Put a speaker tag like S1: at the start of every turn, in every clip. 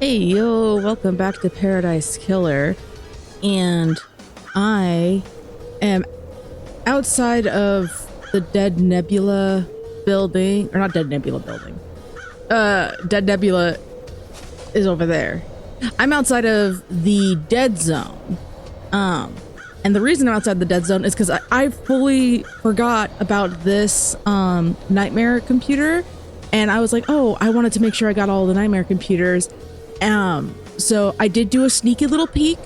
S1: Hey yo, welcome back to Paradise Killer. And I am outside of the Dead Nebula building, or not Dead Nebula building. Dead Nebula is over there. I'm outside of the Dead Zone. And the reason I'm outside the Dead Zone is because I fully forgot about this nightmare computer. And I was like, oh, I wanted to make sure I got all the nightmare computers. So I did do a sneaky little peek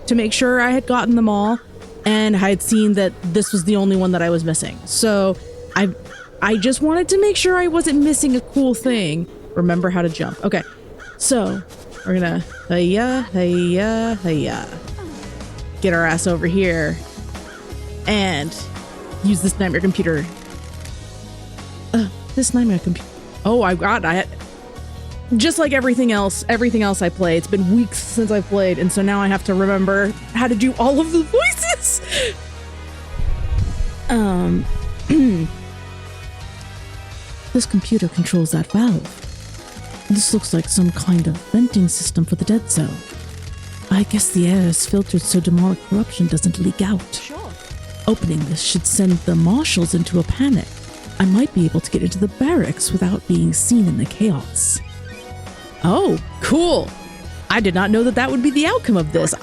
S1: to make sure I had gotten them all, and I had seen that this was the only one that I was missing. So I just wanted to make sure I wasn't missing a cool thing. Remember how to jump. Okay, so we're gonna get our ass over here and use this nightmare computer. This nightmare computer. Oh, I just like everything else I play, it's been weeks since I've played, and so now I have to remember how to do all of the voices. This computer controls that valve. This looks like some kind of venting system for the dead zone. I guess the air is filtered so demonic corruption doesn't leak out.
S2: Sure.
S1: Opening this should send the Marshals into a panic. I might be able to get into the barracks without being seen in the chaos. Oh, cool. I did not know that that would be the outcome of this.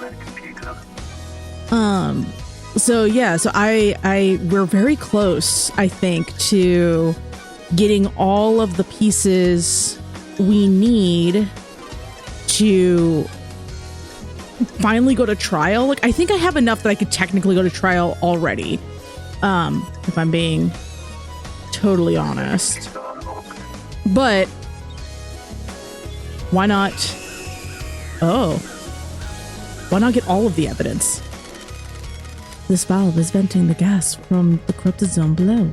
S1: So yeah, so we're very close, I think, to getting all of the pieces we need to finally go to trial. Like, I think I have enough that I could technically go to trial already. If I'm being totally honest. But why not? Oh. Why not get all of the evidence? This valve is venting the gas from the corrupted zone below.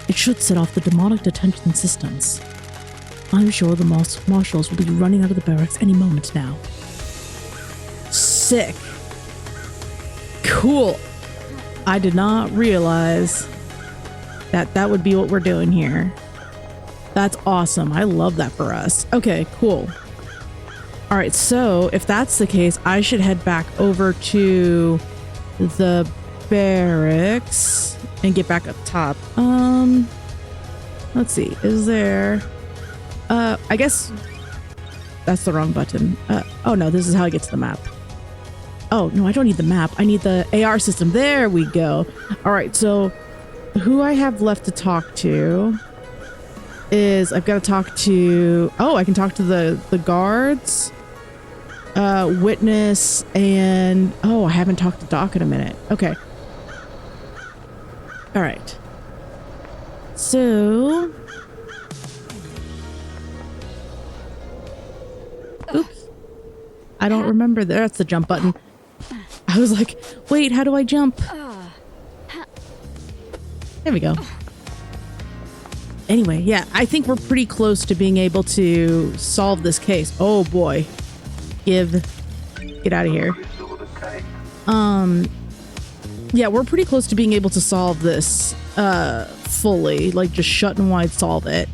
S1: It should set off the demonic detention systems. I'm sure the Marshals will be running out of the barracks any moment now. Sick. Cool. I did not realize that that would be what we're doing here. That's awesome. I love that for us. Okay, cool. All right, so if that's the case, I should head back over to the barracks and get back up top. Let's see. Is there... I guess that's the wrong button. Oh no, this is how I get to the map. Oh, no, I don't need the map. I need the AR system. There we go. All right, so who I have left to talk to is I've got to talk to... Oh, I can talk to the guards, witness, and... Oh, I haven't talked to Doc in a minute. Okay. All right. So... Oops. I don't remember. That's the jump button. I was like, wait, how do I jump? There we go. Anyway, yeah, I think we're pretty close to being able to solve this case. Oh boy. Get out of here. Yeah, we're pretty close to being able to solve this fully. Like, just shut and wide solve it.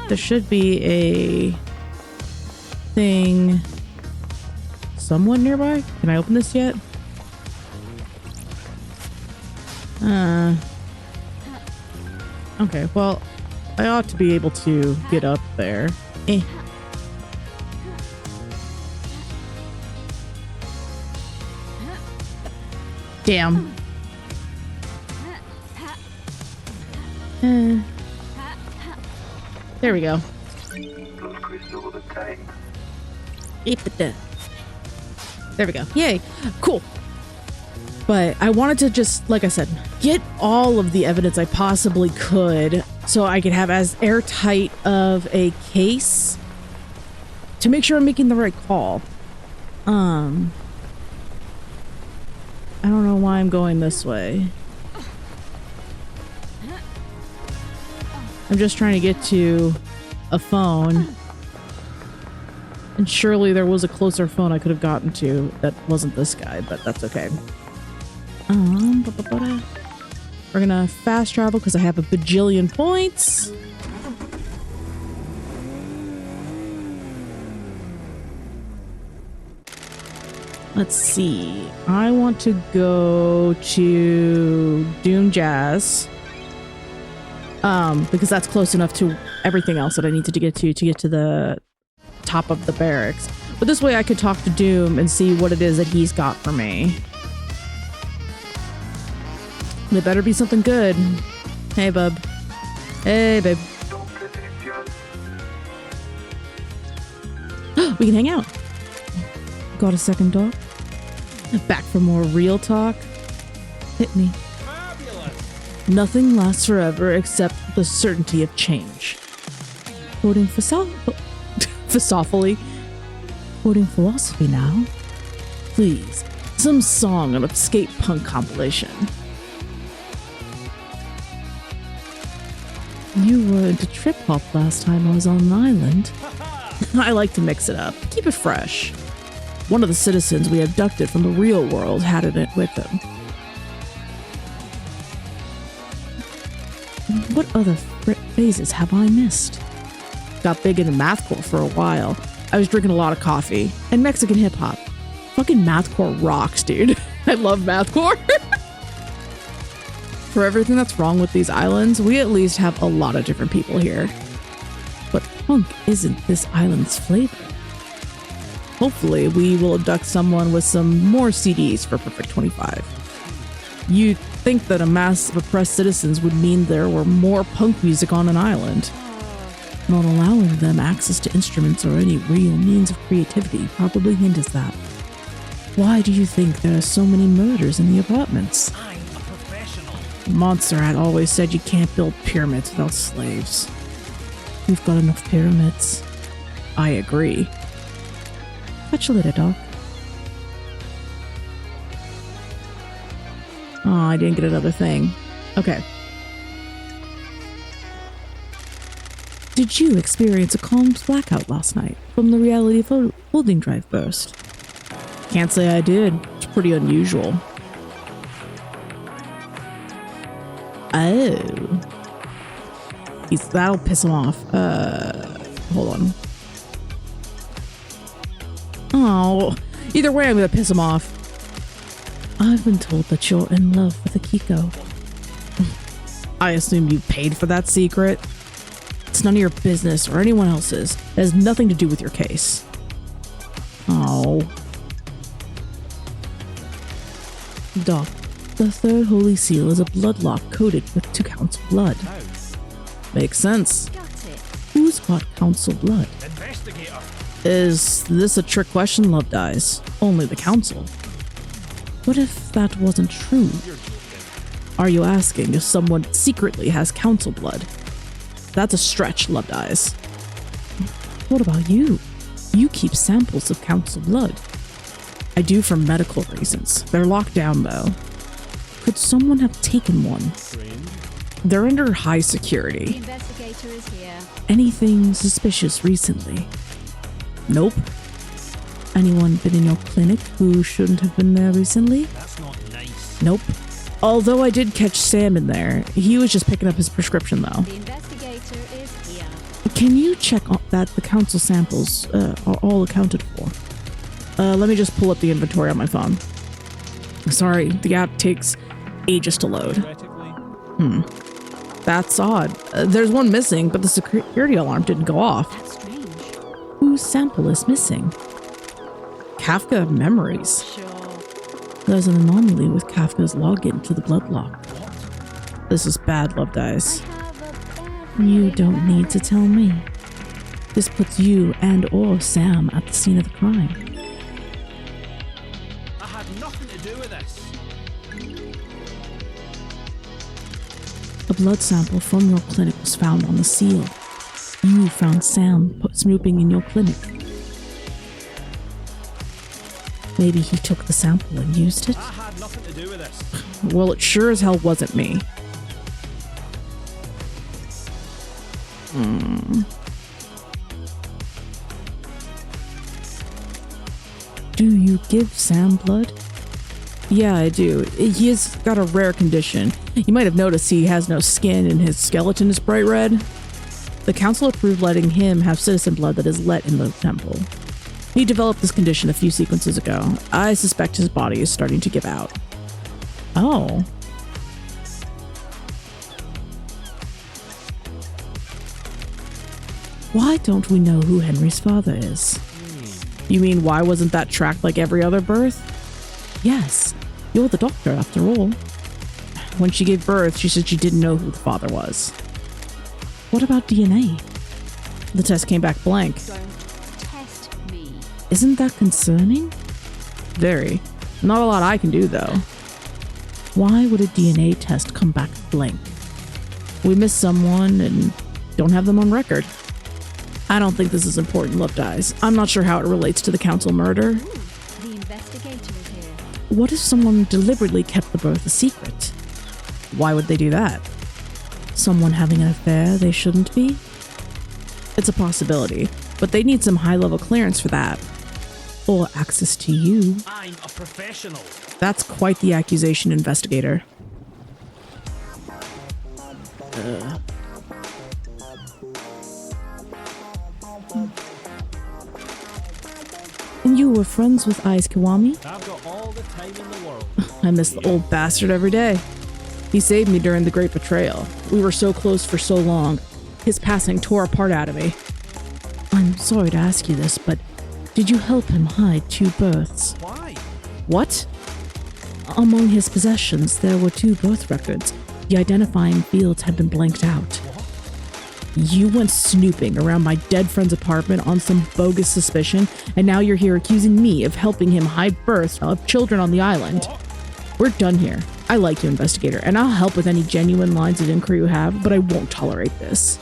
S1: There should be a thing somewhat nearby. Can I open this yet? Okay, well, I ought to be able to get up there. Damn. There we go. There we go. Yay. Cool. But I wanted to just, like I said, get all of the evidence I possibly could so I could have as airtight of a case to make sure I'm making the right call. I don't know why I'm going this way. I'm just trying to get to a phone. And surely there was a closer phone I could have gotten to that wasn't this guy, but that's okay. We're gonna fast travel because I have a bajillion points. Let's see. I want to go to Doom Jazz. Because that's close enough to everything else that I need to get to the top of the barracks. But this way I could talk to Doom and see what it is that he's got for me. It better be something good. Hey, bub. Hey, babe. We can hang out. Got a second, dog? Back for more real talk? Hit me. Nothing lasts forever except the certainty of change. Quoting philosophically. Quoting philosophy now. Please, some song on a skate punk compilation. You were into trip hop last time I was on an island. I like to mix it up, keep it fresh. One of the citizens we abducted from the real world had it with them. What other phases have I missed? Got big into mathcore for a while. I was drinking a lot of coffee and Mexican hip hop. Fucking mathcore rocks, dude. I love mathcore. For everything that's wrong with these islands, we at least have a lot of different people here. But punk isn't this island's flavor. Hopefully, we will abduct someone with some more CDs for Perfect 25. You'd think that a mass of oppressed citizens would mean there were more punk music on an island. Not allowing them access to instruments or any real means of creativity probably hinders that. Why do you think there are so many murders in the apartments? I'm a professional. Montserrat always said you can't build pyramids without slaves. We've got enough pyramids. I agree. Catch you later, dog. Oh, I didn't get another thing. Okay. Did you experience a comms blackout last night from the reality folding drive burst? Can't say I did. It's pretty unusual. Oh. That'll piss him off. Hold on. Oh, either way I'm gonna piss him off. I've been told that you're in love with Akiko. I assume you paid for that secret? It's none of your business or anyone else's. It has nothing to do with your case. Oh. Doc, the third holy seal is a blood lock coated with 2 counts of blood. Makes sense. Who's got council blood? Investigator. Is this a trick question, Love Dies? Only the council. What if that wasn't true? Are you asking if someone secretly has council blood? That's a stretch, Love Dies. What about you? You keep samples of council blood. I do for medical reasons. They're locked down, though. Could someone have taken one? They're under high security. The investigator is here. Anything suspicious recently? Nope. Anyone been in your clinic who shouldn't have been there recently? That's not nice. Nope. Although I did catch Sam in there. He was just picking up his prescription, though. The investigator is here. Can you check that the council samples are all accounted for? Let me just pull up the inventory on my phone. Sorry, the app takes ages to load. That's odd. There's one missing, but the security alarm didn't go off. That's strange. Whose sample is missing? Kafka Memories. Sure. There's an anomaly with Kafka's login to the blood lock. This is bad, Love Dies. You don't need to tell me. This puts you and or Sam at the scene of the crime. I had nothing to do with this. A blood sample from your clinic was found on the seal. You found Sam snooping in your clinic. Maybe he took the sample and used it? I had nothing to do with this. Well, it sure as hell wasn't me. Do you give Sam blood? Yeah, I do. He has got a rare condition. You might have noticed he has no skin and his skeleton is bright red. The council approved letting him have citizen blood that is let in the temple. He developed this condition a few sequences ago. I suspect his body is starting to give out. Oh. Why don't we know who Henry's father is? You mean why wasn't that tracked like every other birth? Yes, you're the doctor after all. When she gave birth, she said she didn't know who the father was. What about DNA? The test came back blank.
S2: Don't test me.
S1: Isn't that concerning? Very. Not a lot I can do, though. Why would a DNA test come back blank? We missed someone and don't have them on record. I don't think this is important, Loved Eyes. I'm not sure how it relates to the council murder.
S2: Ooh, the investigator is here.
S1: What if someone deliberately kept the birth a secret? Why would they do that? Someone having an affair they shouldn't be? It's a possibility, but they need some high-level clearance for that. Or access to you.
S3: I'm a professional.
S1: That's quite the accusation, investigator. And you were friends with Ai's Kiwami?
S3: I've got all the time in the world.
S1: I miss the old bastard every day. He saved me during the Great Betrayal. We were so close for so long. His passing tore a part out of me. I'm sorry to ask you this, but did you help him hide 2 births?
S3: Why?
S1: What? Among his possessions, there were 2 birth records. The identifying fields had been blanked out. You went snooping around my dead friend's apartment on some bogus suspicion, and now you're here accusing me of helping him hide births of children on the island. We're done here. I like you, investigator, and I'll help with any genuine lines of inquiry you have, but I won't tolerate this.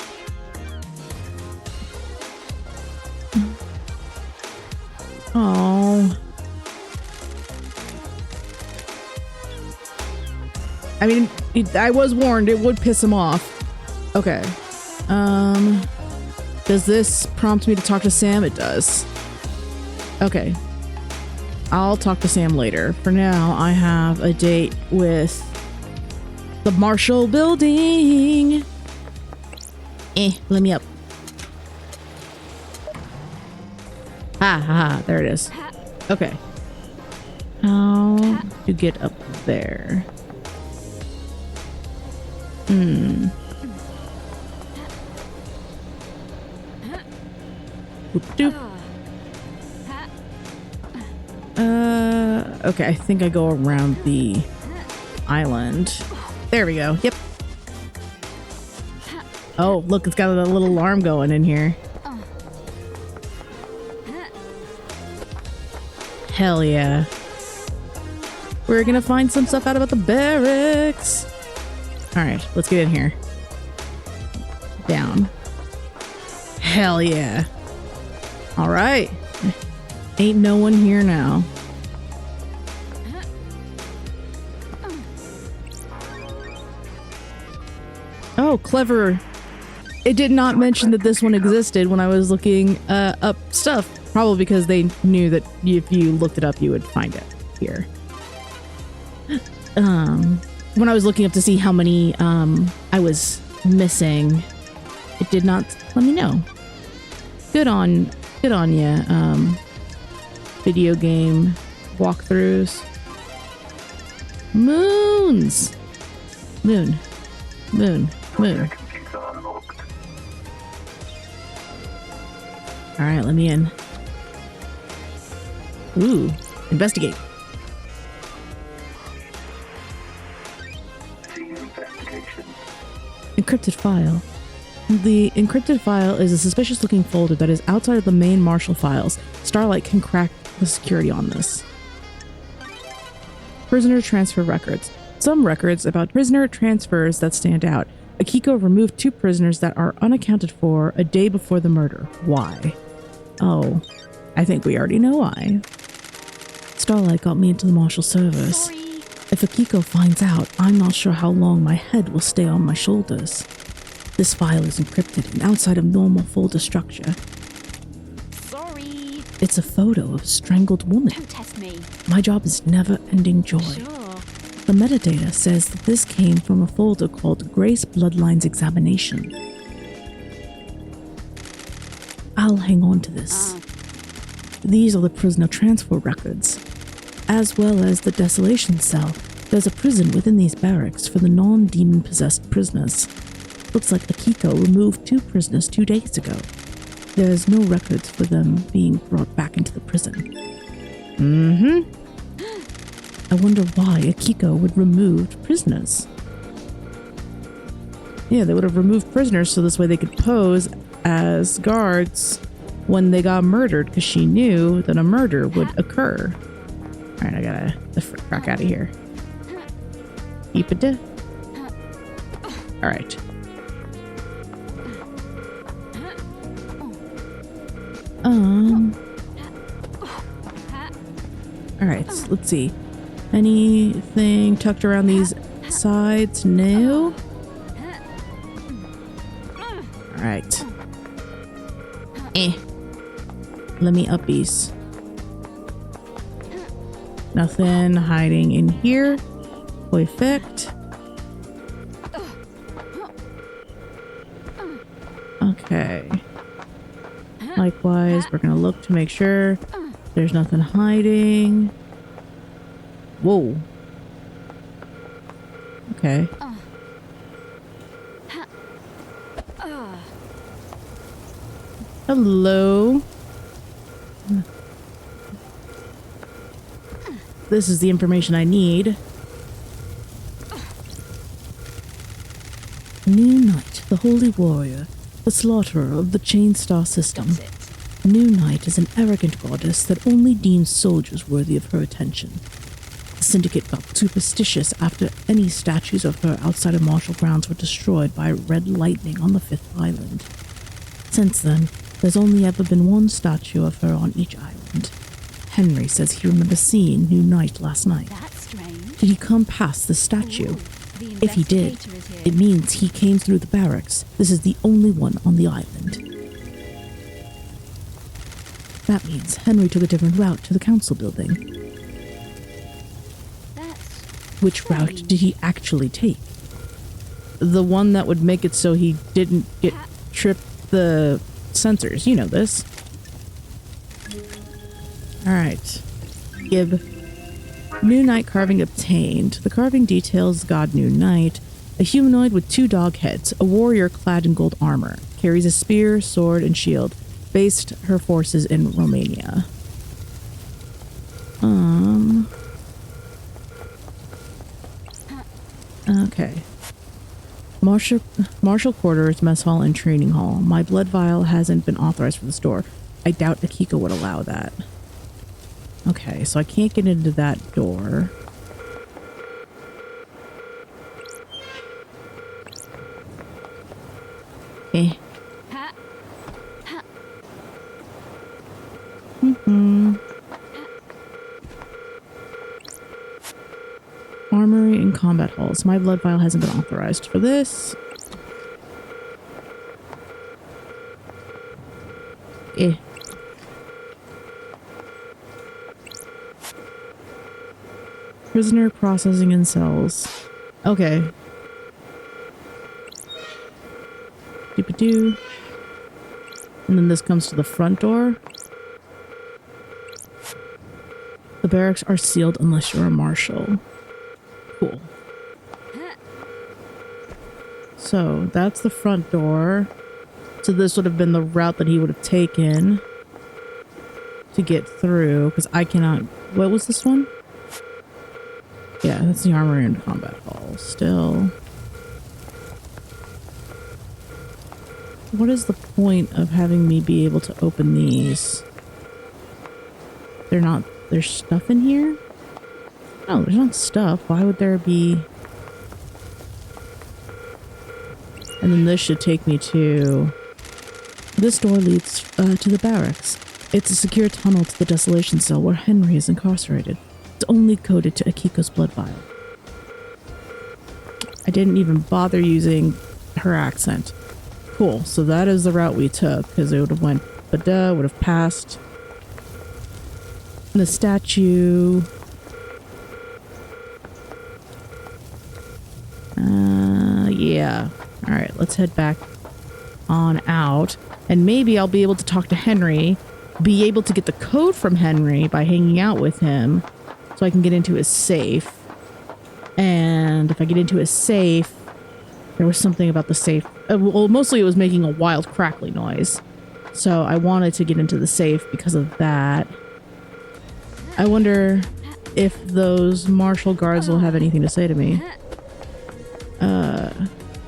S1: Oh. I mean, I was warned it would piss him off. Okay. Does this prompt me to talk to Sam? It does. Okay. I'll talk to Sam later. For now, I have a date with the Marshal building. Let me up. Ha, there it is. Okay. How to get up there? Doop. Okay, I think I go around the island. There we go. Yep. Oh, look, it's got a little alarm going in here. Hell yeah. We're gonna find some stuff out about the barracks. Alright, let's get in here. Down. Hell yeah. Alright. Ain't no one here now. Oh, clever. It did not mention that this one existed when I was looking up stuff. Probably because they knew that if you looked it up, you would find it here. When I was looking up to see how many I was missing, it did not let me know. Good on you. Video game walkthroughs. Moons. Moon. All right, let me in. Ooh, investigate. Encrypted file. The encrypted file is a suspicious-looking folder that is outside of the main Marshal files. Starlight can crack the security on this. Prisoner transfer records. Some records about prisoner transfers that stand out. Akiko removed 2 prisoners that are unaccounted for a day before the murder. Why? Oh, I think we already know why. Starlight got me into the Marshal service.
S2: Sorry.
S1: If Akiko finds out, I'm not sure how long my head will stay on my shoulders. This file is encrypted and outside of normal folder structure.
S2: Sorry.
S1: It's a photo of a strangled woman.
S2: Don't test me.
S1: My job is never-ending joy.
S2: Sure.
S1: The metadata says that this came from a folder called Grace Bloodlines Examination. I'll hang on to this. These are the prisoner transfer records, as well as the desolation cell. There's a prison within these barracks for the non-demon possessed prisoners. Looks like Akiko removed 2 prisoners 2 days ago. There's no records for them being brought back into the prison. I wonder why Akiko would remove prisoners. Yeah, they would have removed prisoners so this way they could pose as guards when they got murdered, because she knew that a murder would occur. Alright, I gotta the crack out of here. Keep it down. Alright. Alright, so let's see. Anything tucked around these sides? No? Alright. Let me uppies. Nothing hiding in here. Perfect. Okay. Likewise, we're gonna look to make sure there's nothing hiding. Whoa. Okay. Hello. This is the information I need. New Knight, the Holy Warrior, the slaughterer of the Chain Star system. New Knight is an arrogant goddess that only deems soldiers worthy of her attention. The Syndicate got superstitious after any statues of her outside of Marshal grounds were destroyed by red lightning on the 5th island. Since then, there's only ever been 1 statue of her on each island. Henry says he remembers seeing New Knight last night.
S2: That's strange.
S1: Did he come past the statue?
S2: Ooh,
S1: If he did, it means he came through the barracks. This is the only one on the island. That means Henry took a different route to the council building. Which route did he actually take? The one that would make it so he didn't get tripped the sensors. You know this. Alright. Gib. New Knight carving obtained. The carving details God New Knight, a humanoid with 2 dog heads, a warrior clad in gold armor, carries a spear, sword, and shield, based her forces in Romania. Okay. Marshal quarters, mess hall, and training hall. My blood vial hasn't been authorized for the store. I doubt Akiko would allow that. Okay, so I can't get into that door. Okay. Armory and combat halls. My blood vial hasn't been authorized for this. Prisoner processing in cells. Okay. Doop-a-doo. And then this comes to the front door. The barracks are sealed unless you're a marshal. Cool. So that's the front door. So this would have been the route that he would have taken to get through, because I cannot... What was this one? Yeah, that's the armory and combat hall. Still. What is the point of having me be able to open these? They're not... There's stuff in here? No, there's not stuff. Why would there be... And then this should take me to... This door leads to the barracks. It's a secure tunnel to the desolation cell where Henry is incarcerated. It's only coded to Akiko's blood vial. I didn't even bother using her accent. Cool, so that is the route we took, because it would have went Bada, would have passed the statue. Yeah. Alright, let's head back on out. And maybe I'll be able to talk to Henry be able to get the code from Henry by hanging out with him so I can get into his safe. And if I get into his safe, there was something about the safe. Well, mostly it was making a wild crackly noise. So I wanted to get into the safe because of that. I wonder if those Marshal guards will have anything to say to me.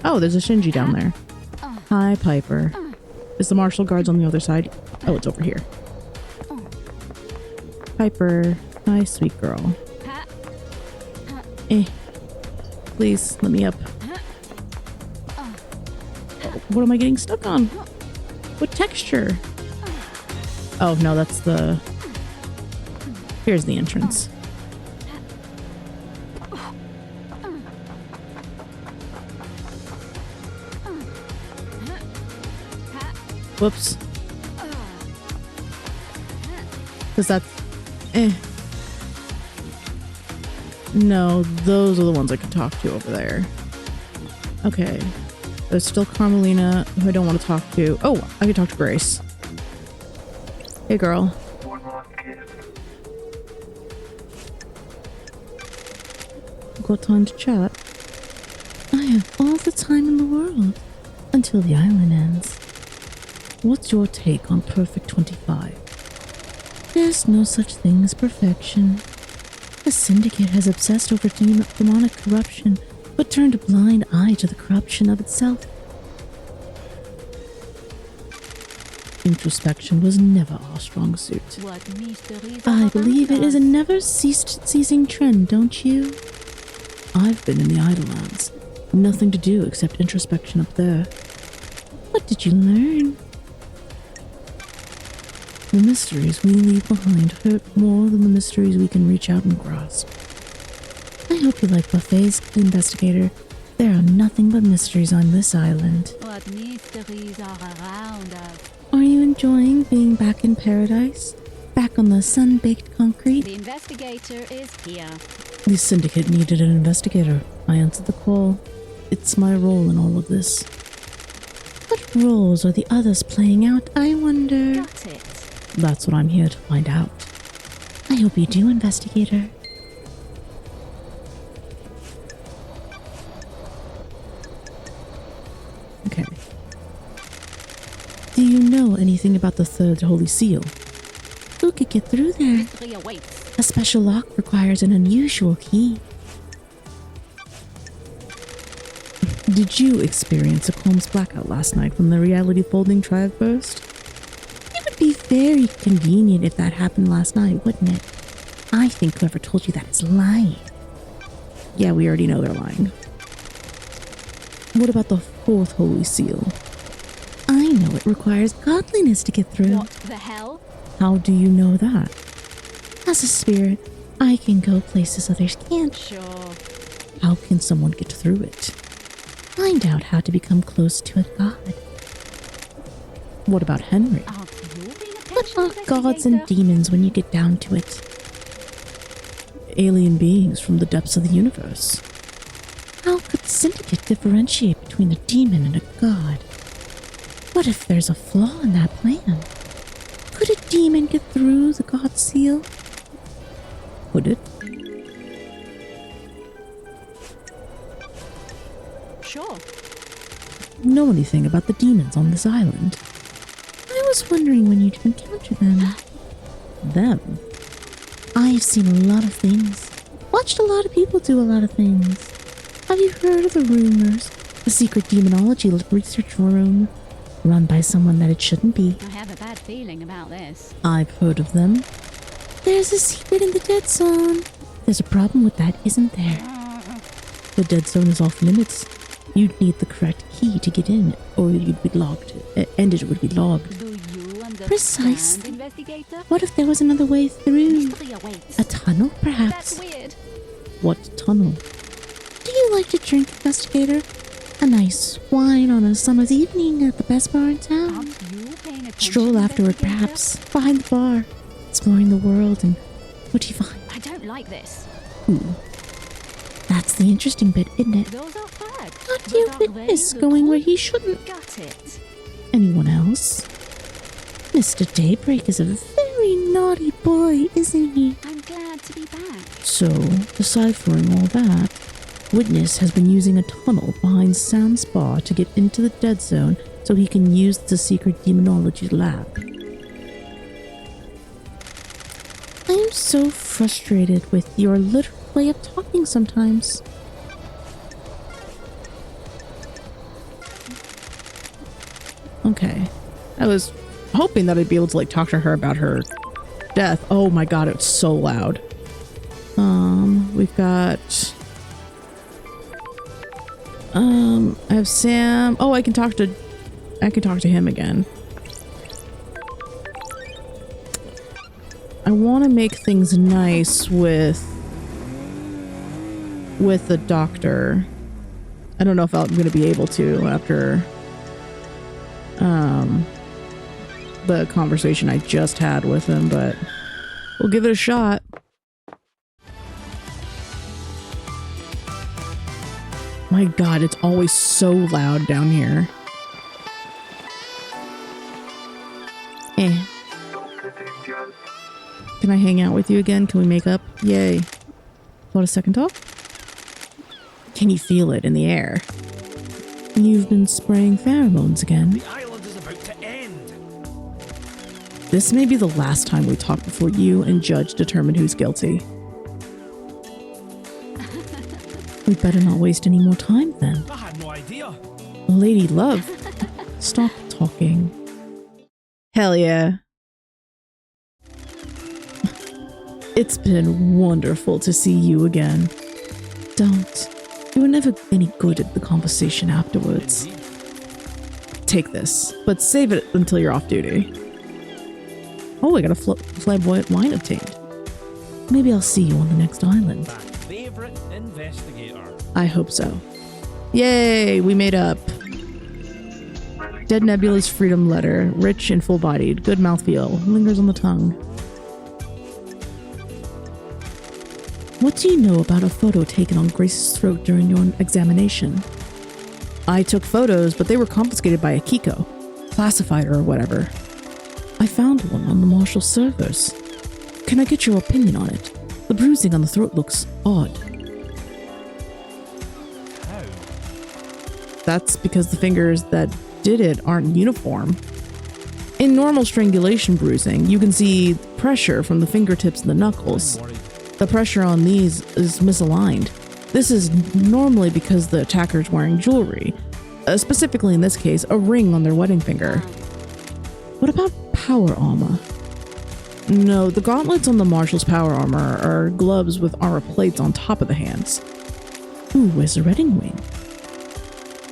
S1: Oh, there's a Shinji down there. Hi, Piper. Is the Marshal guards on the other side? Oh, it's over here. Piper. Hi, sweet girl. Please, let me up. Oh, what am I getting stuck on? What texture? Oh, no, that's the... Here's the entrance. Whoops. Because that's... No, those are the ones I can talk to over there. Okay. There's still Carmelina, who I don't want to talk to. Oh, I can talk to Grace. Hey, girl. Got time to chat? I have all the time in the world. Until the island ends. What's your take on Perfect 25? There's no such thing as perfection. The Syndicate has obsessed over demonic corruption, but turned a blind eye to the corruption of itself. Introspection was never our strong suit. I believe it is a never-ceasing trend, don't you? I've been in the Idlelands. Nothing to do except introspection up there. What did you learn? The mysteries we leave behind hurt more than the mysteries we can reach out and grasp. I hope you like buffets, investigator. There are nothing but mysteries on this island.
S2: What mysteries are around us?
S1: Are you enjoying being back in paradise? Back on the sun-baked concrete?
S2: The investigator is here.
S1: The Syndicate needed an investigator. I answered the call. It's my role in all of this. What roles are the others playing out, I wonder?
S2: Got it.
S1: That's what I'm here to find out. I hope you do, investigator. Okay. Do you know anything about the third Holy Seal? Who could get through there?
S2: Mystery awaits.
S1: A special lock requires an unusual key. Did you experience a Combs blackout last night when the reality folding tribe burst? It would be very convenient if that happened last night, wouldn't it? I think whoever told you that is lying. Yeah, we already know they're lying. What about the fourth Holy Seal? I know it requires godliness to get through.
S2: What the hell?
S1: How do you know that? As a spirit, I can go places others can't.
S2: Sure.
S1: How can someone get through it? Find out how to become close to a god. What about Henry?
S2: Aren't you being
S1: What
S2: attention,
S1: are gods and
S2: investigator?
S1: demons when you get down to it? Alien beings from the depths of the universe. How could the Syndicate differentiate between a demon and a god? What if there's a flaw in that plan? Could a demon get through the god seal? Would it?
S2: Sure.
S1: Know anything about the demons on this island? I was wondering when you'd encounter them. Them? I've seen a lot of things. Watched a lot of people do a lot of things. Have you heard of the rumors? The secret demonology research room, run by someone that it shouldn't be.
S2: I have a bad feeling about this.
S1: I've heard of them. There's a secret in the dead zone. There's a problem with that, isn't there? The dead zone is off limits. You'd need the correct key to get in, or you'd be logged, and it would be logged.
S2: Do you understand,
S1: Precisely.
S2: investigator?
S1: What if there was another way through?
S2: Mystery awaits.
S1: A tunnel, perhaps?
S2: That's weird.
S1: What tunnel? Do you like to drink, investigator? A nice wine on a summer's evening at the best bar in town?
S2: Aren't you paying attention,
S1: Stroll afterward,
S2: investigator?
S1: perhaps, behind the bar, exploring the world, and what do you find?
S2: I don't like this.
S1: Ooh. That's the interesting bit, isn't it?
S2: Those are facts.
S1: Not your
S2: But are they
S1: witness
S2: the
S1: going where
S2: truth?
S1: he shouldn't.
S2: Got it.
S1: Anyone else? Mr. Daybreak is a very naughty boy, isn't he?
S2: I'm glad to be back.
S1: So, deciphering all that, Witness has been using a tunnel behind Sam's bar to get into the dead zone so he can use the secret demonology lab. I am so frustrated with your literal way of talking sometimes. Okay. I was hoping that I'd be able to, like, talk to her about her death. Oh my god, it's so loud. We've got... I have Sam. Oh, I can talk to him again. I want to make things nice with the doctor. I don't know if I'm going to be able to after the conversation I just had with him, but we'll give it a shot. My god, it's always so loud down here. Can I hang out with you again? Can we make up? Yay. Want a second talk? Can you feel it in the air? You've been spraying pheromones again.
S3: The island is about to end.
S1: This may be the last time we talk before you and Judge determine who's guilty. We better not waste any more time then.
S3: I had no idea.
S1: Lady Love, stop talking. Hell yeah. It's been wonderful to see you again. Don't. You were never any good at the conversation afterwards. Take this, but save it until you're off duty. Oh, I got a flamboyant wine obtained. Maybe I'll see you on the next island.
S3: My favorite investigator.
S1: I hope so. Yay, we made up. Dead Nebula's freedom letter. Rich and full-bodied. Good mouthfeel. Lingers on the tongue. What do you know about a photo taken on Grace's throat during your examination? I took photos, but they were confiscated by Akiko. Classified or whatever. I found one on the Marshal servers. Can I get your opinion on it? The bruising on the throat looks odd.
S3: How?
S1: That's because the fingers that did it aren't uniform. In normal strangulation bruising, you can see pressure from the fingertips and the knuckles.
S3: I'm worried.
S1: The pressure on these is misaligned. This is normally because the attacker's wearing jewelry. Specifically in this case, a ring on their wedding finger. What about power armor? No, the gauntlets on the Marshal's power armor are gloves with armor plates on top of the hands. Ooh, where's the wedding ring?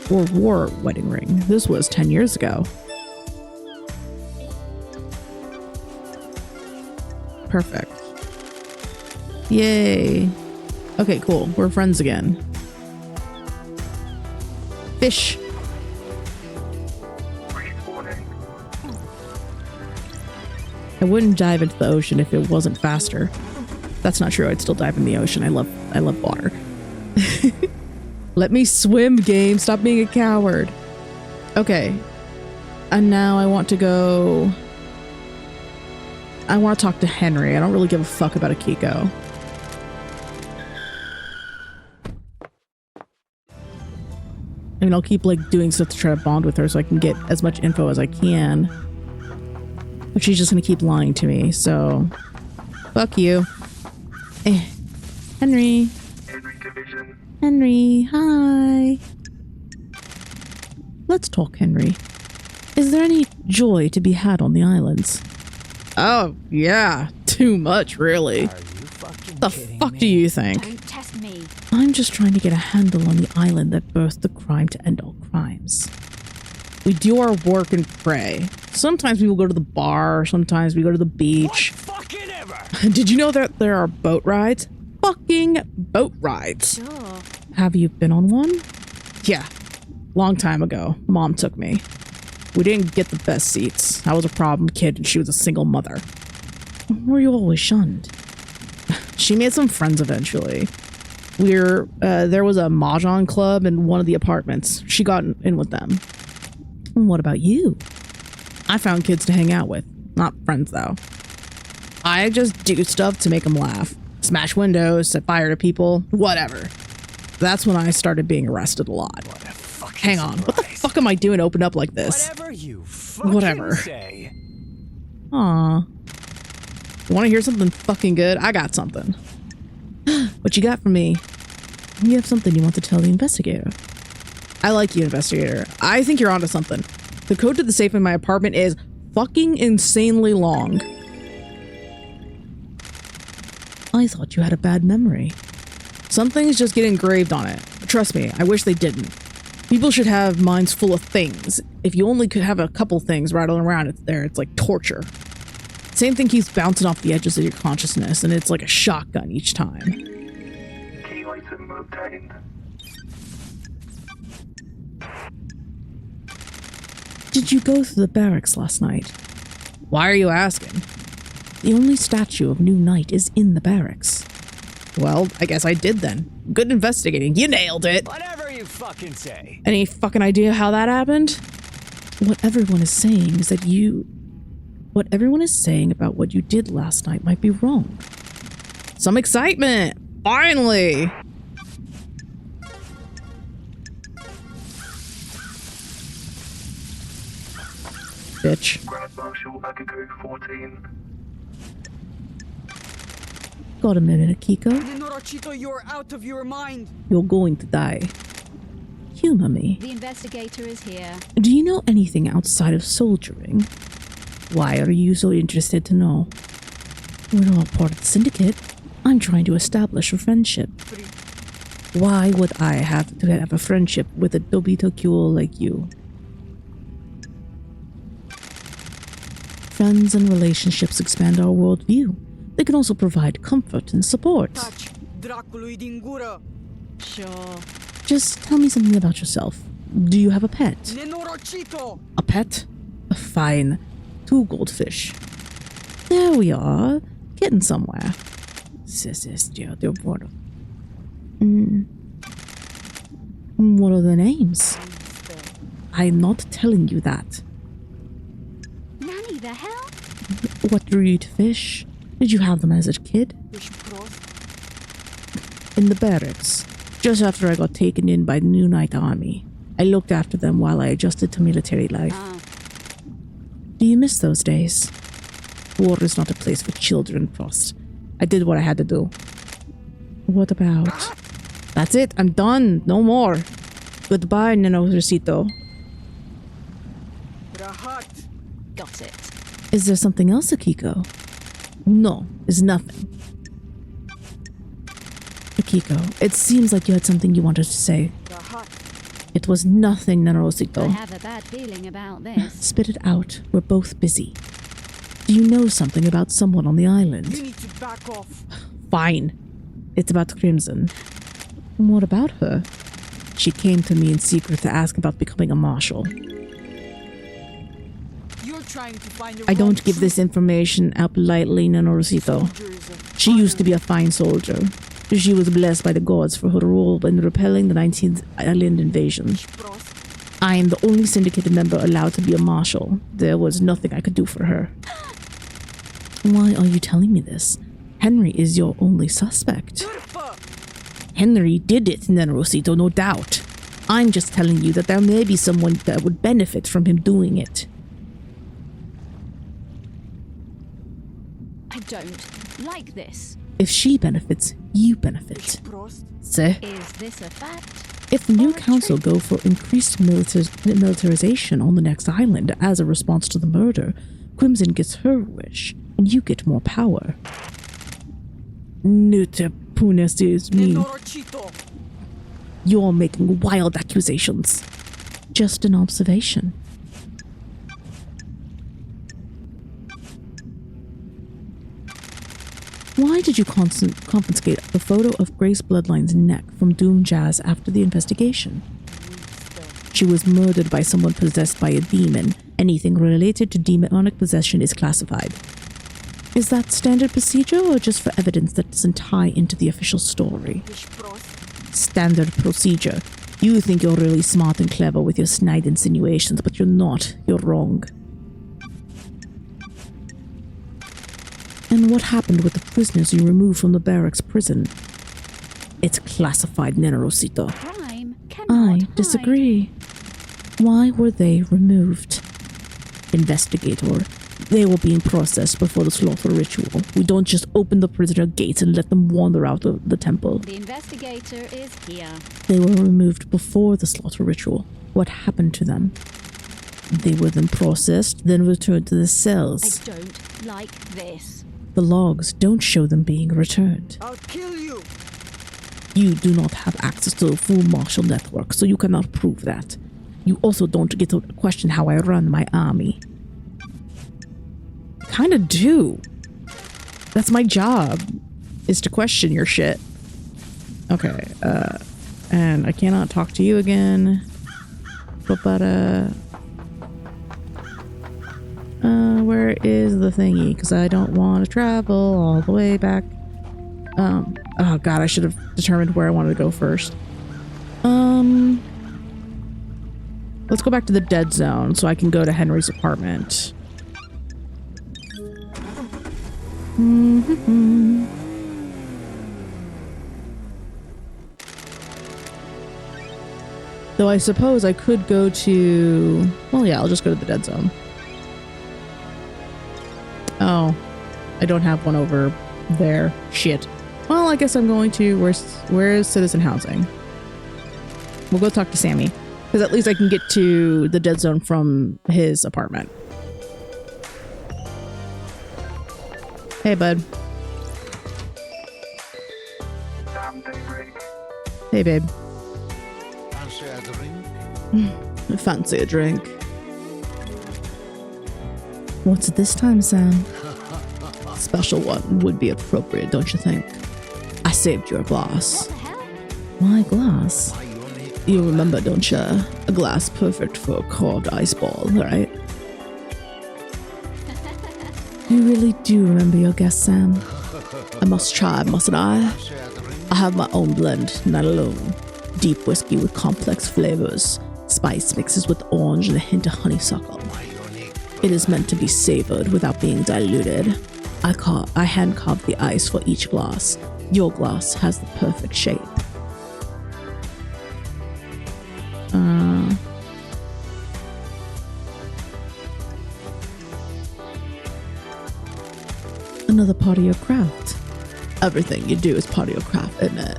S1: Or war wedding ring. This was 10 years ago. Perfect. Yay. Okay, cool. We're friends again. Fish. I wouldn't dive into the ocean if it wasn't faster. That's not true. I'd still dive in the ocean. I love water. Let me swim, game. Stop being a coward. Okay. And now I want to go... I want to talk to Henry. I don't really give a fuck about Akiko. I mean, I'll keep, like, doing stuff to try to bond with her so I can get as much info as I can. But she's just gonna keep lying to me, so... Fuck you. Henry. Henry, hi. Let's talk, Henry. Is there any joy to be had on the islands? Oh, yeah. Too much, really.
S3: Are you fucking
S1: The
S3: kidding
S1: fuck
S3: me?
S1: do you think?
S2: Don't test me.
S1: I'm just trying to get a handle on the island that birthed the crime to end all crimes. We do our work and pray. Sometimes we will go to the bar, sometimes we go to the beach.
S3: What fucking ever?
S1: Did you know that there are boat rides? Fucking boat rides.
S2: Sure.
S1: Have you been on one? Yeah. Long time ago. Mom took me. We didn't get the best seats. I was a problem kid and she was a single mother. Were you always shunned? She made some friends eventually. There was a mahjong club in one of the apartments. She got in with them. What about you? I found kids to hang out with. Not friends, though. I just do stuff to make them laugh. Smash windows, set fire to people, whatever. That's when I started being arrested a lot.
S3: What a fucking
S1: Hang on, what the
S3: surprise.
S1: fuck am I doing open up like this?
S3: Whatever you fucking
S1: Whatever.
S3: say.
S1: Aw. You want to hear something fucking good? I got something. What you got for me? You have something you want to tell the investigator. I like you, investigator. I think you're onto something. The code to the safe in my apartment is fucking insanely long. I thought you had a bad memory. Some things just get engraved on it. Trust me, I wish they didn't. People should have minds full of things. If you only could have a couple things rattling around it's like torture. Same thing keeps bouncing off the edges of your consciousness, and it's like a shotgun each time.
S4: Key item obtained.
S1: Did you go through the barracks last night? Why are you asking? The only statue of New Knight is in the barracks. Well, I guess I did then. Good investigating. You nailed it.
S3: Whatever you fucking say.
S1: Any fucking idea how that happened? What everyone is saying is that what everyone is saying about what you did last night might be wrong. Some excitement! Finally! Bitch.
S4: Grand Marshal Akiko 14.
S1: Got a minute, Akiko?
S5: Nenorochito, you're out of your mind.
S1: You're going to die. Humor me.
S2: The investigator is here.
S1: Do you know anything outside of soldiering? Why are you so interested to know? We're all part of the syndicate. I'm trying to establish a friendship. Why would I have to have a friendship with a Dobito-Kyo like you? Friends and relationships expand our worldview. They can also provide comfort and support.
S5: Touch Dracului din gură.
S2: Sure.
S1: Just tell me something about yourself. Do you have a pet?
S5: Nenorochito.
S1: A pet? Fine. 2 goldfish. There we are. Getting somewhere. What are the names? I'm not telling you that.
S2: Nanny, the hell?
S1: What drew you to fish? Did you have them as a kid?
S5: Ești prost?
S1: In the barracks. Just after I got taken in by the New Knight Army. I looked after them while I adjusted to military life. Do you miss those days? War is not a place for children, Frost. I did what I had to do. What about? That's it. I'm done. No more. Goodbye, Nenorosito.
S5: Rahat.
S2: Got it.
S1: Is there something else, Akiko? No, there's nothing. Akiko, it seems like you had something you wanted to say.
S5: Rahat.
S1: It was nothing,
S2: I
S1: Nenorosito.
S2: have a bad feeling about this.
S1: Spit it out. We're both busy. Do you know something about someone on the
S5: You
S1: island?
S5: need to back off.
S1: Fine. It's about Crimson. What about her? She came to me in secret to ask about becoming a marshal.
S5: You're trying to find your
S1: I don't give this information out lightly, Nenorosito. She used to be a fine soldier. She was blessed by the gods for her role in repelling the 19th island invasion. I am the only syndicated member allowed to be a marshal. There was nothing I could do for her. Why are you telling me this? Henry is your only suspect. Henry did it, Nenorosito, no doubt. I'm just telling you that there may be someone that would benefit from him doing it.
S2: I don't like this.
S1: If she benefits, you benefit. See?
S2: Is this a fact?
S1: If the new
S2: Or a
S1: council
S2: trick?
S1: go for increased militarization on the next island as a response to the murder, Crimson gets her wish, and you get more power. Nutepunes is mean.
S5: Nenorochito.
S1: You're making wild accusations. Just an observation. Why did you confiscate the photo of Grace Bloodline's neck from Doom Jazz after the investigation? She was murdered by someone possessed by a demon. Anything related to demonic possession is classified. Is that standard procedure or just for evidence that doesn't tie into the official story?
S5: Ești prost.
S1: Standard procedure. You think you're really smart and clever with your snide insinuations, but you're not. You're wrong. And what happened with the prisoners you removed from the barracks prison? It's classified, Nenerosito.
S2: Crime cannot
S1: I
S2: hide.
S1: disagree. Why were they removed? Investigator, they were being processed before the slaughter ritual. We don't just open the prisoner gates and let them wander out of the temple.
S2: The investigator is here.
S1: They were removed before the slaughter ritual. What happened to them? They were then processed, then returned to the
S2: I
S1: cells.
S2: don't like this.
S1: The logs don't show them being returned.
S5: I'll kill you.
S1: You do not have access to the full Marshal network, so you cannot prove that. You also don't get to question how I run my army. Kinda do. That's my job, is to question your shit. Okay, and I cannot talk to you again. Where is the thingy? Because I don't want to travel all the way back. Oh god, I should have determined where I wanted to go first. Let's go back to the dead zone so I can go to Henry's apartment. Though I suppose I could go to... Well, yeah, I'll just go to the dead zone. Oh, I don't have one over there. Shit. Well, I guess I'm going to... Where's citizen housing? We'll go talk to Sammy. Because at least I can get to the dead zone from his apartment. Hey, bud. Hey, babe.
S3: Fancy a drink?
S1: Fancy a drink. What's it this time, Sam? Special one would be appropriate, don't you think? I saved your glass.
S2: What the hell?
S1: My glass?
S3: Why you only
S1: You remember, don't you? A glass perfect for a carved ice ball, right? You really do remember your guest, Sam. I must try, mustn't I?
S3: fancy a drink?
S1: I have my own blend, not alone. Deep whiskey with complex flavors. Spice mixes with orange and a hint of honeysuckle.
S3: Why you only
S1: It is meant to be savored without being diluted. I hand carved the ice for each glass. Your glass has the perfect shape. Another part of your craft. Everything you do is part of your craft, isn't it?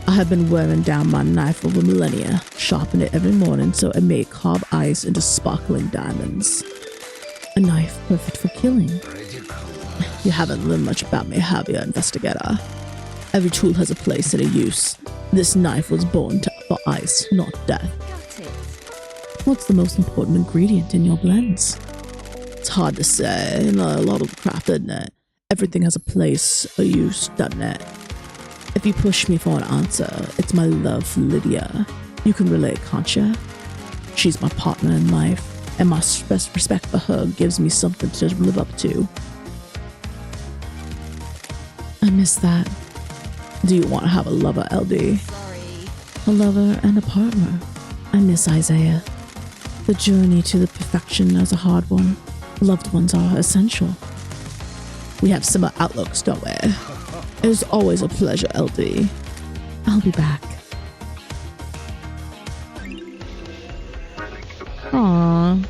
S1: I have been wearing down my knife over millennia, sharpen it every morning so it may carve ice into sparkling diamonds. A knife perfect for killing. You haven't learned much about me, have you, investigator? Every tool has a place and a use. This knife was born for ice, not death.
S2: Got it.
S1: What's the most important ingredient in your blends? It's hard to say. In a lot of craft, isn't it? Everything has a place, a use, doesn't it? If you push me for an answer, it's my love for Lydia. You can relate, can't you? She's my partner in life, and my best respect for her gives me something to live up to. I miss that. Do you want to have a lover, LD?
S2: Sorry.
S1: A lover and a partner. I miss Isaiah. The journey to the perfection is a hard one. Loved ones are essential. We have similar outlooks, don't we? It's always a pleasure, LD. I'll be back. Aww.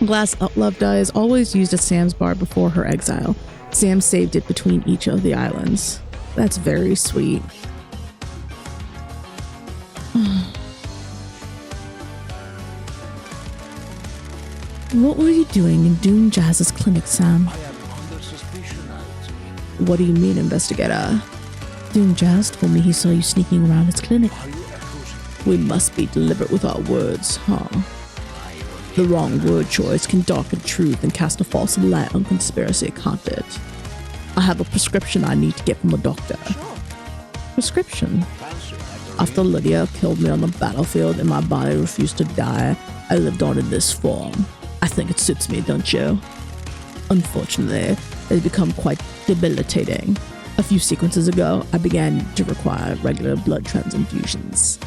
S1: Glass love dye is always used at Sam's bar before her exile. Sam saved it between each of the islands. That's very sweet. What were you doing in Doom Jazz's clinic, Sam?
S3: I am under suspicion,
S1: What do you mean, investigator? Doom Jazz told me he saw you sneaking around his clinic.
S3: Are you accusing?
S1: We must be deliberate with our words, huh? The wrong word choice can darken truth and cast a false light on conspiracy, can't it? I have a prescription I need to get from a doctor. Prescription?
S3: Fancy a drink?
S1: After Lydia killed me on the battlefield and my body refused to die, I lived on in this form. I think it suits me, don't you? Unfortunately, it's become quite debilitating. A few sequences ago, I began to require regular blood transfusions.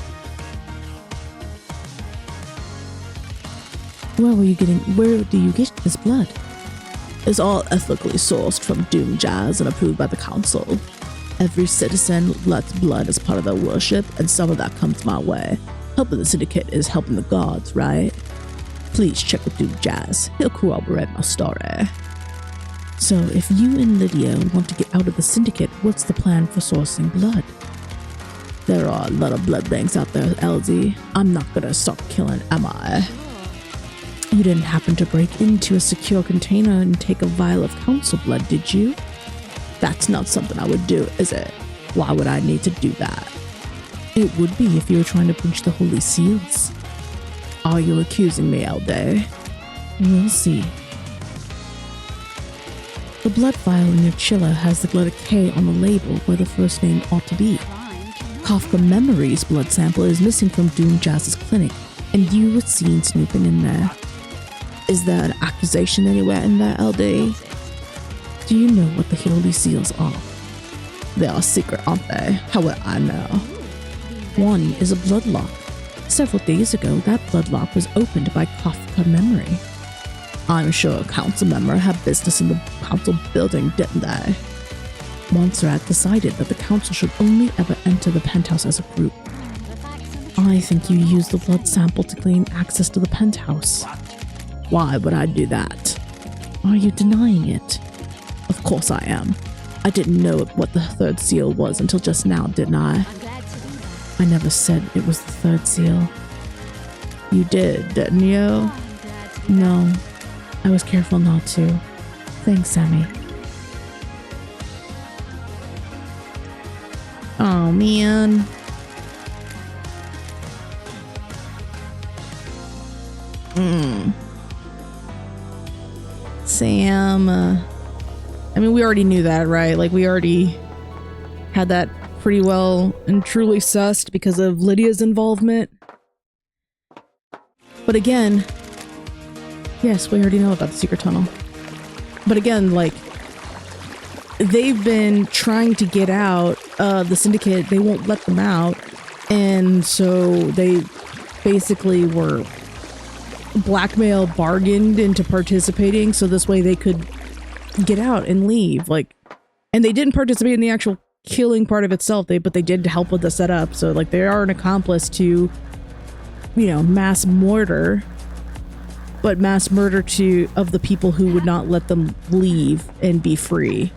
S1: Where do you get this blood? is all ethically sourced from Doom Jazz and approved by the council. Every citizen lets blood as part of their worship, and some of that comes my way. Helping the syndicate is helping the gods, right? Please check with Doom Jazz. He'll corroborate my story. So, if you and Lydia want to get out of the syndicate, what's the plan for sourcing blood? There are a lot of blood banks out there, LZ. I'm not gonna stop killing, am I? You didn't happen to break into a secure container and take a vial of council blood, did you? That's not something I would do, is it? Why would I need to do that? It would be if you were trying to breach the holy seals. Are you accusing me, Alday? We'll see. The blood vial in your chiller has the letter K on the label where the first name ought to be. Kafka Memory's blood sample is missing from Doom Jazz's clinic, and you were seen snooping in there. Is there an accusation anywhere in there, LD? Do you know what the holy seals are? They are secret, aren't they? How would I know? One is a blood lock. Several days ago, that blood lock was opened by Kafka Memory. I'm sure a council member had business in the council building, didn't they? Montserrat decided that the council should only ever enter the penthouse as a group. I think you used the blood sample to gain access to the penthouse. Why would I do that? Are you denying it? Of course I am. I didn't know what the third seal was until just now, didn't I? I never said it was the third seal. You did, didn't you? No, I was careful not to. Thanks, Sammy. Oh, man. Sam. I mean, we already knew that, right? Like, we already had that pretty well and truly sussed because of Lydia's involvement. But again, yes, we already know about the secret tunnel. But again, like, they've been trying to get out. The syndicate, they won't let them out. And so they basically were bargained into participating so this way they could get out and leave. Like, and they didn't participate in the actual killing part of itself, but they did help with the setup. So like, they are an accomplice to, you know, mass murder, but mass murder of the people who would not let them leave and be free.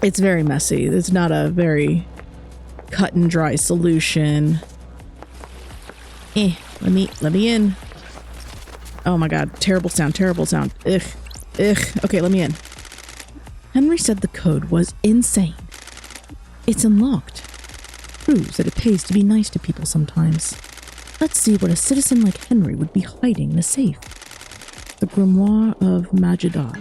S1: It's very messy. It's not a very cut and dry solution. Let me in. Oh my god, terrible sound, terrible sound. Ugh. Okay, let me in. Henry said the code was insane. It's unlocked. Proves that it pays to be nice to people sometimes. Let's see what a citizen like Henry would be hiding in a safe. The Grimoire of Majida.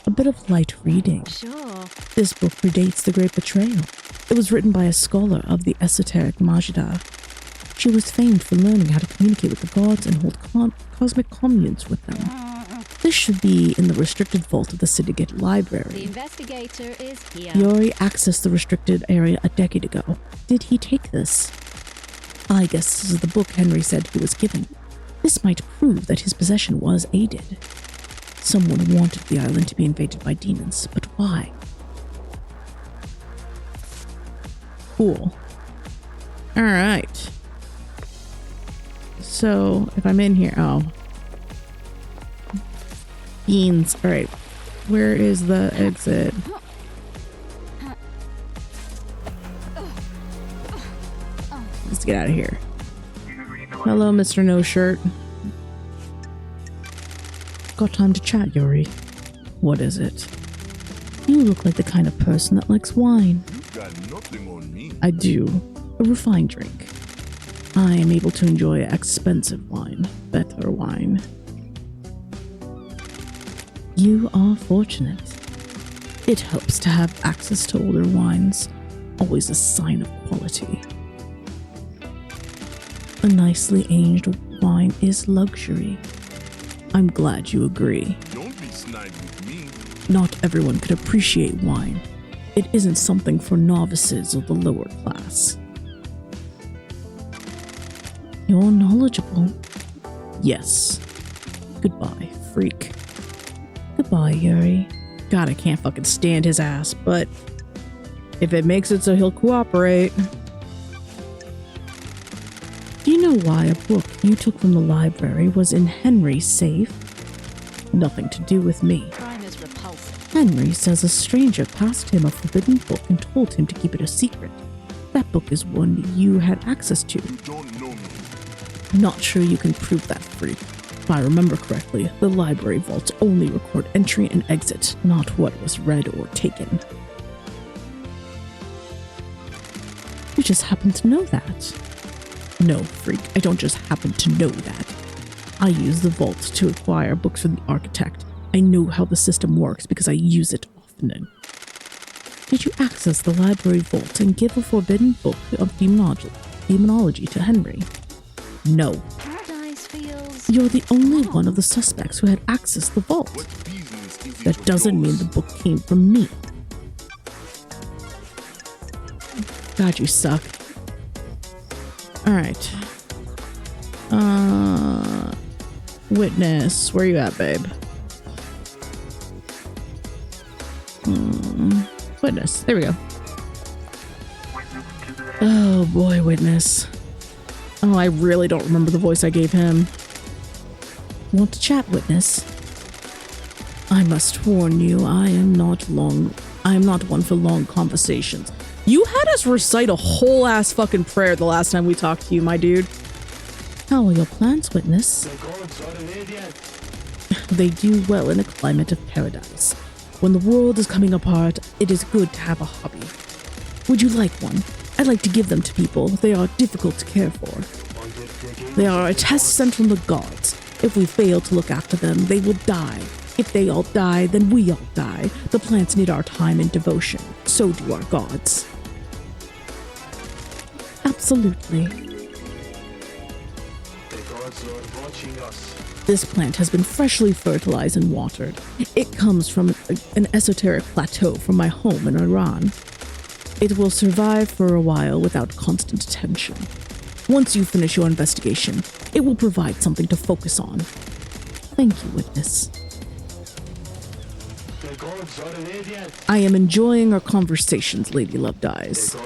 S1: A bit of light reading. Sure. This book predates the Great Betrayal. It was written by a scholar of the esoteric Majida. She was famed for learning how to communicate with the gods and hold cosmic communes with them. This should be in the restricted vault of the Syndicate Library.
S2: The investigator is here.
S1: Yuri accessed the restricted area a decade ago. Did he take this? I guess this is the book Henry said he was given. This might prove that his possession was aided. Someone wanted the island to be invaded by demons, but why? Cool. Alright. So, if I'm in here... Oh. Beans. Alright. Where is the exit? Let's get out of here. Hello, Mr. No Shirt. Got time to chat, Yuri. What is it? You look like the kind of person that likes wine.
S6: You got nothing on me.
S1: I do. A refined drink. I am able to enjoy expensive wine. Better wine. You are fortunate. It helps to have access to older wines. Always a sign of quality. A nicely aged wine is luxury. I'm glad you agree.
S6: Don't be snide with me.
S1: Not everyone could appreciate wine. It isn't something for novices or the lower class. You're knowledgeable. Yes. Goodbye, freak. Goodbye, Yuri. God, I can't fucking stand his ass, but if it makes it so he'll cooperate. Do you know why a book you took from the library was in Henry's safe? Nothing to do with me.
S2: Crime is repulsive.
S1: Henry says a stranger passed him a forbidden book and told him to keep it a secret. That book is one you had access to.
S6: You don't know me.
S1: Not sure you can prove that, freak. If I remember correctly, the library vaults only record entry and exit, not what was read or taken. You just happen to know that. No, freak, I don't just happen to know that. I use the vault to acquire books from the architect. I know how the system works because I use it often. Did you access the library vault and give a forbidden book of demonology to Henry? No.
S2: Paradise feels.
S1: You're the only one of the suspects who had access to the vault.
S6: What business is it
S1: That
S6: of
S1: doesn't mean
S6: yours?
S1: the book came from me. God, you suck. Alright. Witness. Where you at, babe? Witness. There we go. Oh boy, witness. Oh, I really don't remember the voice I gave him. Want to chat, witness? I must warn you, I am not one for long conversations. You had us recite a whole ass fucking prayer the last time we talked to you, my dude. How are your plans, witness? They do well in a climate of paradise. When the world is coming apart, it is good to have a hobby. Would you like one? I'd like to give them to people. They are difficult to care for. They are a test sent from the gods. If we fail to look after them, they will die. If they all die, then we all die. The plants need our time and devotion. So do our gods. Absolutely. This plant has been freshly fertilized and watered. It comes from an esoteric plateau from my home in Iran. It will survive for a while without constant attention. Once you finish your investigation, it will provide something to focus on. Thank you, witness. I am enjoying our conversations, Lady Lovedyes.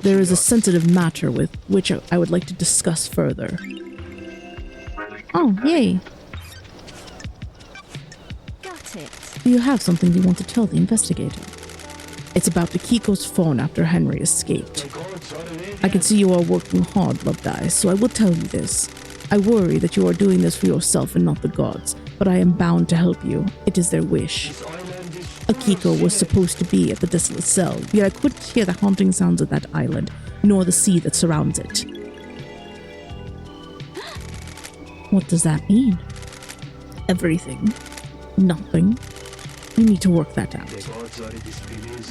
S1: There is a sensitive matter with which I would like to discuss further. Oh, yay.
S2: Got it.
S1: Do you have something you want to tell the investigator? It's about Akiko's phone after Henry escaped. I can see you are working hard, Lovedyes, so I will tell you this. I worry that you are doing this for yourself and not the gods, but I am bound to help you. It is their wish. Akiko was supposed to be at the desolate cell, yet I couldn't hear the haunting sounds of that island, nor the sea that surrounds it. What does that mean? Everything. Nothing. You need to work that out.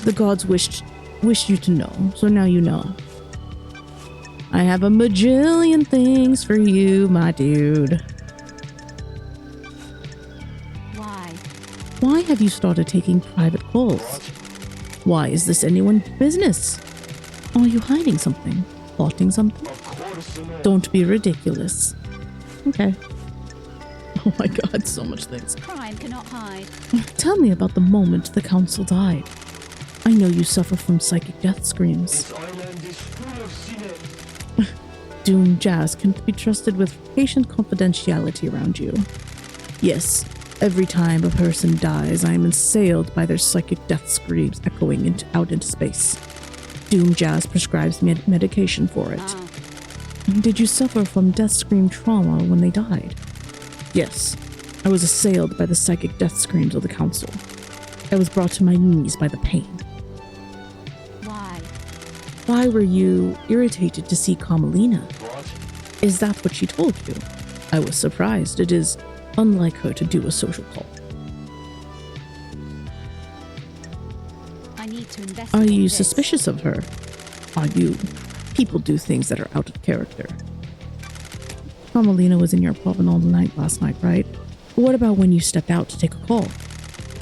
S1: The gods wished you to know, so now you know. I have a bajillion things for you, my dude.
S2: Why?
S1: Why have you started taking private calls? Why is this anyone's business? Are you hiding something? Plotting something? Don't be ridiculous. Okay. Oh my god, so much things.
S2: Crime cannot hide.
S1: Tell me about the moment the council died. I know you suffer from psychic death screams. Doom Jazz can be trusted with patient confidentiality around you. Yes, every time a person dies, I am assailed by their psychic death screams echoing out into space. Doom Jazz prescribes medication for it. Did you suffer from death scream trauma when they died? Yes, I was assailed by the psychic death screams of the council. I was brought to my knees by the pain.
S2: Why?
S1: Why were you irritated to see Carmelina? Is that what she told you? I was surprised. It is unlike her to do a social call.
S2: I need to investigate.
S1: Are you
S2: this.
S1: suspicious of her? Are you? People do things that are out of character. Carmelina was in your apartment all night last night, right? What about when you stepped out to take a call?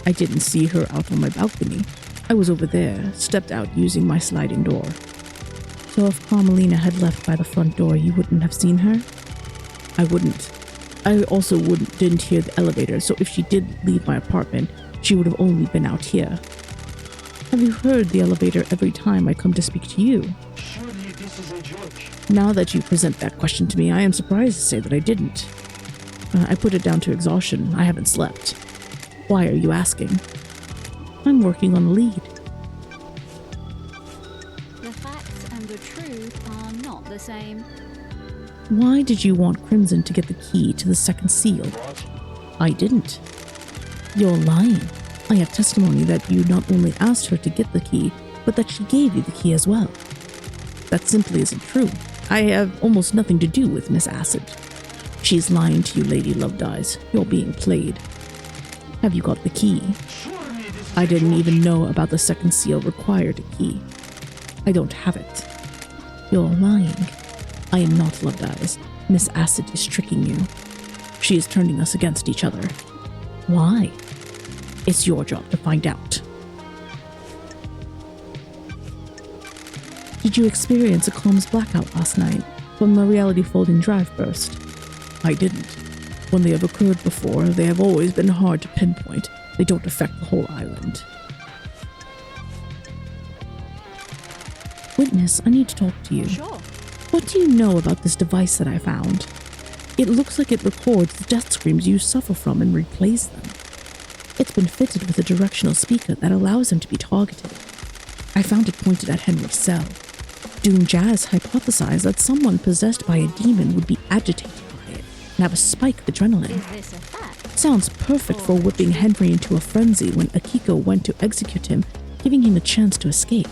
S1: I didn't see her out on my balcony. I was over there, stepped out using my sliding door. So if Carmelina had left by the front door, you wouldn't have seen her? I wouldn't. I also didn't hear the elevator, so if she did leave my apartment, she would have only been out here. Have you heard the elevator every time I come to speak to you?
S4: Surely this is a joke.
S1: Now that you present that question to me, I am surprised to say that I didn't. I put it down to exhaustion. I haven't slept. Why are you asking? I'm working on a lead.
S2: The facts and the truth are not the same.
S1: Why did you want Crimson to get the key to the second seal? I didn't. You're lying. I have testimony that you not only asked her to get the key, but that she gave you the key as well. That simply isn't true. I have almost nothing to do with Miss Acid. She's lying to you, Lady Lovedyes. You're being played. Have you got the key? I didn't even know about the second seal required a key. I don't have it. You're lying. I am not Lovedyes. Miss Acid is tricking you. She is turning us against each other. Why? It's your job to find out. Did you experience a comms blackout last night from the reality folding drive burst? I didn't. When they have occurred before, they have always been hard to pinpoint. They don't affect the whole island. Witness, I need to talk to you.
S2: Sure.
S1: What do you know about this device that I found? It looks like it records the death screams you suffer from and replays them. It's been fitted with a directional speaker that allows him to be targeted. I found it pointed at Henry's cell. Doom Jazz hypothesized that someone possessed by a demon would be agitated by it and have a spike of adrenaline.
S2: Is this a fact?
S1: Sounds perfect for whipping Henry into a frenzy when Akiko went to execute him, giving him a chance to escape.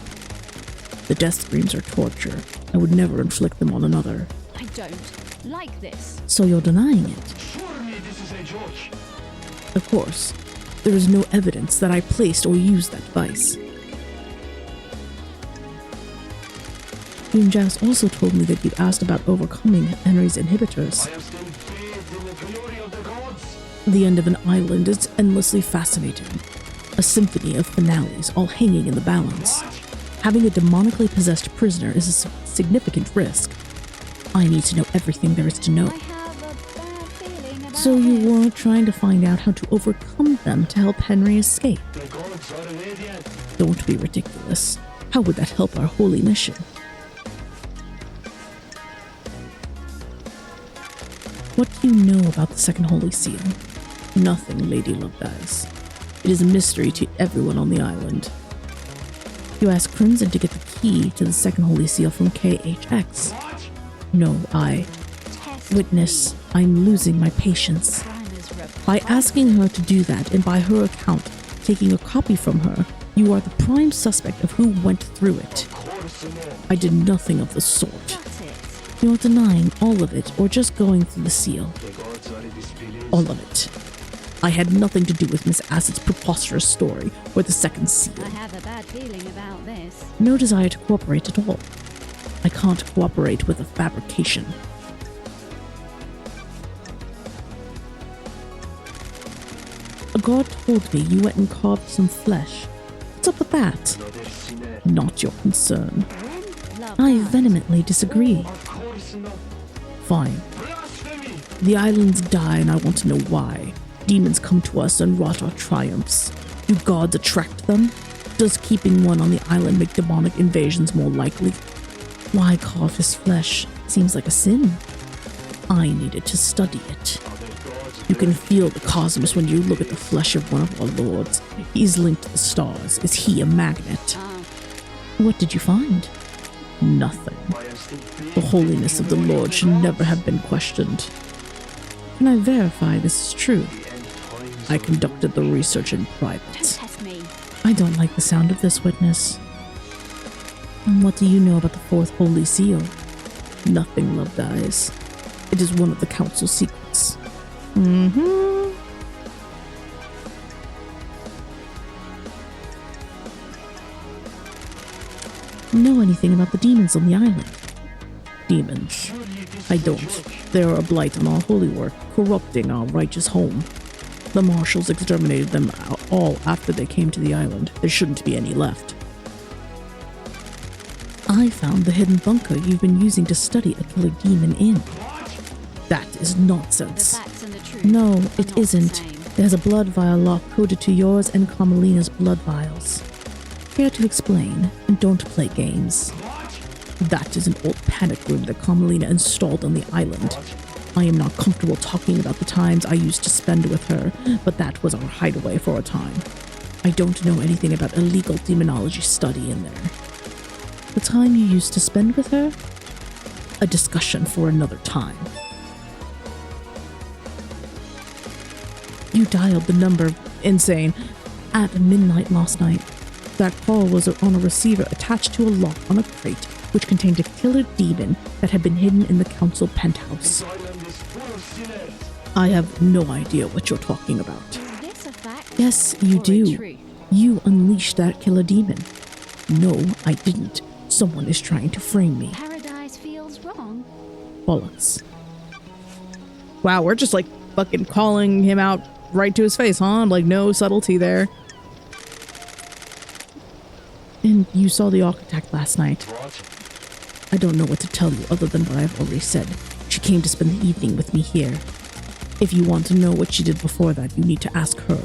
S1: The death screams are torture. I would never inflict them on another.
S2: I don't like this.
S1: So you're denying it?
S4: Surely this is a joke.
S1: Of course. There is no evidence that I placed or used that device. Doomjazz also told me that you asked about overcoming Henry's inhibitors.
S4: I am still bathed in the glory of the gods.
S1: The end of an island is endlessly fascinating. A symphony of finales all hanging in the balance. Having a demonically possessed prisoner is a significant risk. I need to know everything there is to know.
S2: I have a bad feeling about
S1: So you
S2: this.
S1: weren't trying to find out how to overcome them to help Henry escape?
S4: The gods are radiant.
S1: Don't be ridiculous. How would that help our holy mission? What do you know about the second holy seal? Nothing, Lady Lovedyes. It is a mystery to everyone on the island. You asked Crimson to get the key to the second holy seal from KHX. No, Witness, I'm losing my patience.
S2: Crime is repellent.
S1: By asking her to do that, and by her account, taking a copy from her, you are the prime suspect of who went through it. I did nothing of the sort.
S2: That's it.
S1: You're denying all of it, or just going through the seal.
S4: The gods are displeased.
S1: All of it. I had nothing to do with Miss Acid's preposterous story, or the second seal.
S2: I have a bad feeling about this.
S1: No desire to cooperate at all. I can't cooperate with a fabrication. A god told me you went and carved some flesh. What's up with that?
S4: Another sinner.
S1: Not your concern.
S2: Love
S1: I
S2: that.
S1: vehemently disagree.
S4: Of course not.
S1: Fine.
S4: Blasphemy.
S1: The islands die and I want to know why. Demons come to us and rot our triumphs. Do gods attract them? Does keeping one on the island make demonic invasions more likely? Why carve his flesh? Seems like a sin. I needed to study it.
S4: Other gods.
S1: You can feel the cosmos when you look at the flesh of one of our lords. He's linked to the stars. Is he a magnet?
S2: Ah,
S1: What did you find? Nothing.
S4: I am still bathed
S1: The holiness
S4: in
S1: of the
S4: glory
S1: Lord should never have been questioned. Can I verify this is true?
S4: The end times
S1: I
S4: of
S1: conducted the research in
S2: don't
S1: private.
S2: test me.
S1: I don't like the sound of this, Witness. And what do you know about the fourth holy seal? Nothing, Lovedyes. It is one of the council secrets. Know anything about the demons on the island? Demons.
S4: Surely this
S1: I
S4: is a
S1: don't.
S4: joke.
S1: They are a blight on our holy work, corrupting our righteous home. The Marshals exterminated them all after they came to the island. There shouldn't be any left. I found the hidden bunker you've been using to study a killer demon in. That is
S2: The
S1: nonsense.
S2: facts truth
S1: No,
S2: are
S1: it
S2: not the
S1: isn't.
S2: same.
S1: There's a blood vial lock coded to yours and Carmelina's blood vials. Care to explain, and don't play games. That is an old panic room that Carmelina installed on the island. I am not comfortable talking about the times I used to spend with her, but that was our hideaway for a time. I don't know anything about illegal demonology study in there. The time you used to spend with her? A discussion for another time. You dialed the number, insane, at midnight last night. That call was on a receiver attached to a lock on a crate, which contained a killer demon that had been hidden in the council penthouse. I have no idea what you're talking about.
S2: Is this a fact?
S1: Yes, you
S2: or a
S1: do.
S2: truth?
S1: You unleashed that killer demon. No, I didn't. Someone is trying to frame me.
S2: Paradise feels wrong.
S1: Bollocks. Wow, we're just like fucking calling him out right to his face, huh? Like no subtlety there. And you saw the architect last night. I don't know what to tell you other than what I've already said. She came to spend the evening with me here. If you want to know what she did before that, you need to ask her.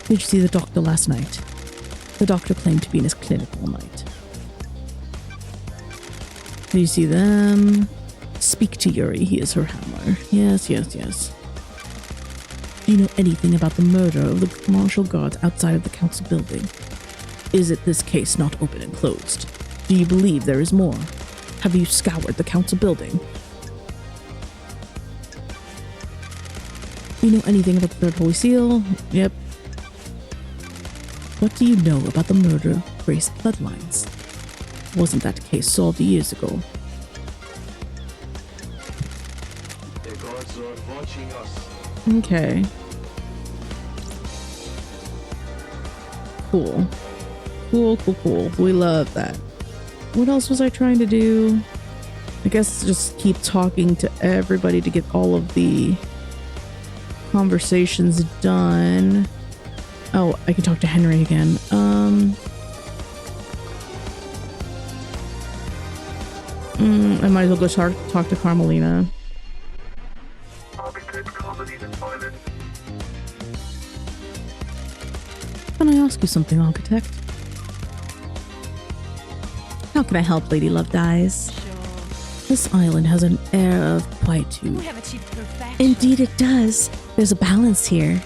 S1: Did you see the doctor last night? The doctor claimed to be in his clinic all night. Did you see them? Speak to Yuri, he is her handler. Yes. Do you know anything about the murder of the Marshal guards outside of the council building? Is it this case not open and closed? Do you believe there is more? Have you scoured the council building? Do you know anything about the Third Holy Seal? Yep. What do you know about the murder of Grace bloodlines? Wasn't that case solved years ago?
S4: The gods are watching us.
S1: Okay. Cool. Cool. We love that. What else was I trying to do? I guess just keep talking to everybody to get all of the conversations done. Oh, I can talk to Henry again. I might as well go talk to Carmelina. Can I ask you something, Architect? How can I help, Lady Love Dies?
S2: Sure.
S1: This island has an air of quietude.
S2: We have achieved perfection.
S1: Indeed it does. There's a balance here.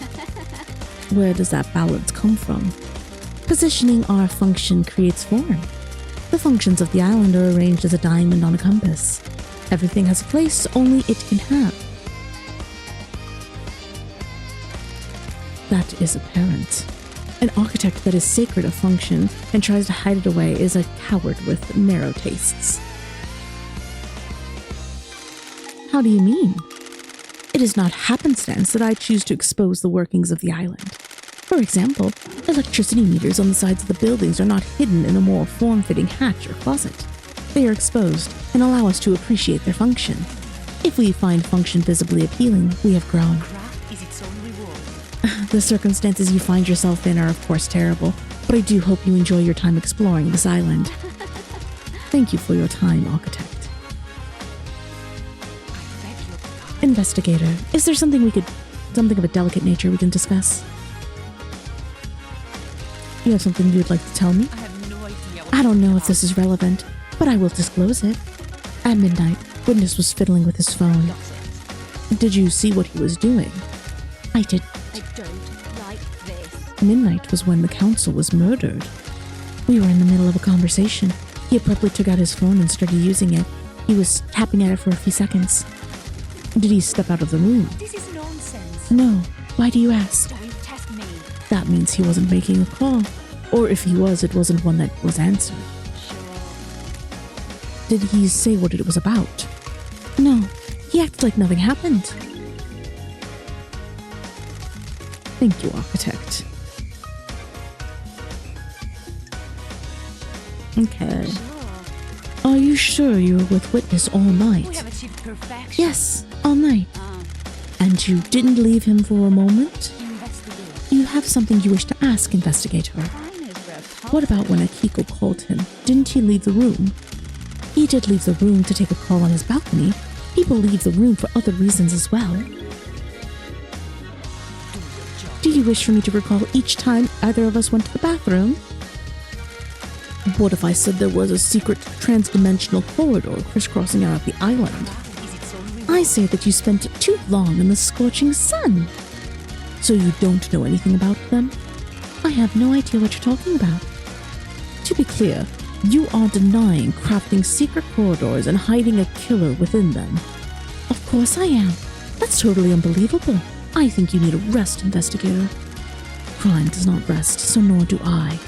S1: Where does that balance come from? Positioning our function creates form. The functions of the island are arranged as a diamond on a compass. Everything has a place only it can have. That is apparent. An architect that is sacred of function and tries to hide it away is a coward with narrow tastes. How do you mean? It is not happenstance that I choose to expose the workings of the island. For example, electricity meters on the sides of the buildings are not hidden in a more form-fitting hatch or closet. They are exposed and allow us to appreciate their function. If we find function visibly appealing, we have grown.
S5: Craft is its own reward.
S1: The circumstances you find yourself in are of course terrible, but I do hope you enjoy your time exploring this island. Thank you for your time, Architect.
S5: I beg your pardon.
S1: Investigator, is there something of a delicate nature we can discuss? You have something you'd like to tell me?
S5: I have no idea what
S1: I don't know if
S5: about.
S1: this is relevant, but I will disclose it. At midnight, Witness was fiddling with his phone.
S5: Nonsense.
S1: Did you see what he was doing? I did.
S2: I don't like this.
S1: Midnight was when the council was murdered. We were in the middle of a conversation. He abruptly took out his phone and started using it. He was tapping at it for a few seconds. Did he step out of the room?
S5: This is nonsense.
S1: No. Why do you ask?
S5: Don't test me.
S1: That means he wasn't making a call. Or if he was, it wasn't one that was answered.
S5: Sure.
S1: Did he say what it was about? No. He acted like nothing happened. Thank you, Architect. Okay.
S2: Sure.
S1: Are you sure you were with Witness all night?
S5: We have achieved perfection.
S1: Yes, all night. And you didn't leave him for a moment?
S2: Investigate.
S1: You have something you wish to ask, Investigator.
S2: Mine is repulsive.
S1: What about when Akiko called him? Didn't he leave the room? He did leave the room to take a call on his balcony, People leave the room for other reasons as well. Do you wish for me to recall each time either of us went to the bathroom? What if I said there was a secret transdimensional corridor crisscrossing out of the island? I say that you spent too long in the scorching sun. So you don't know anything about them? I have no idea what you're talking about. To be clear, you are denying crafting secret corridors and hiding a killer within them. Of course I am. That's totally unbelievable. I think you need a rest, investigator. Crime does not rest, so nor do I.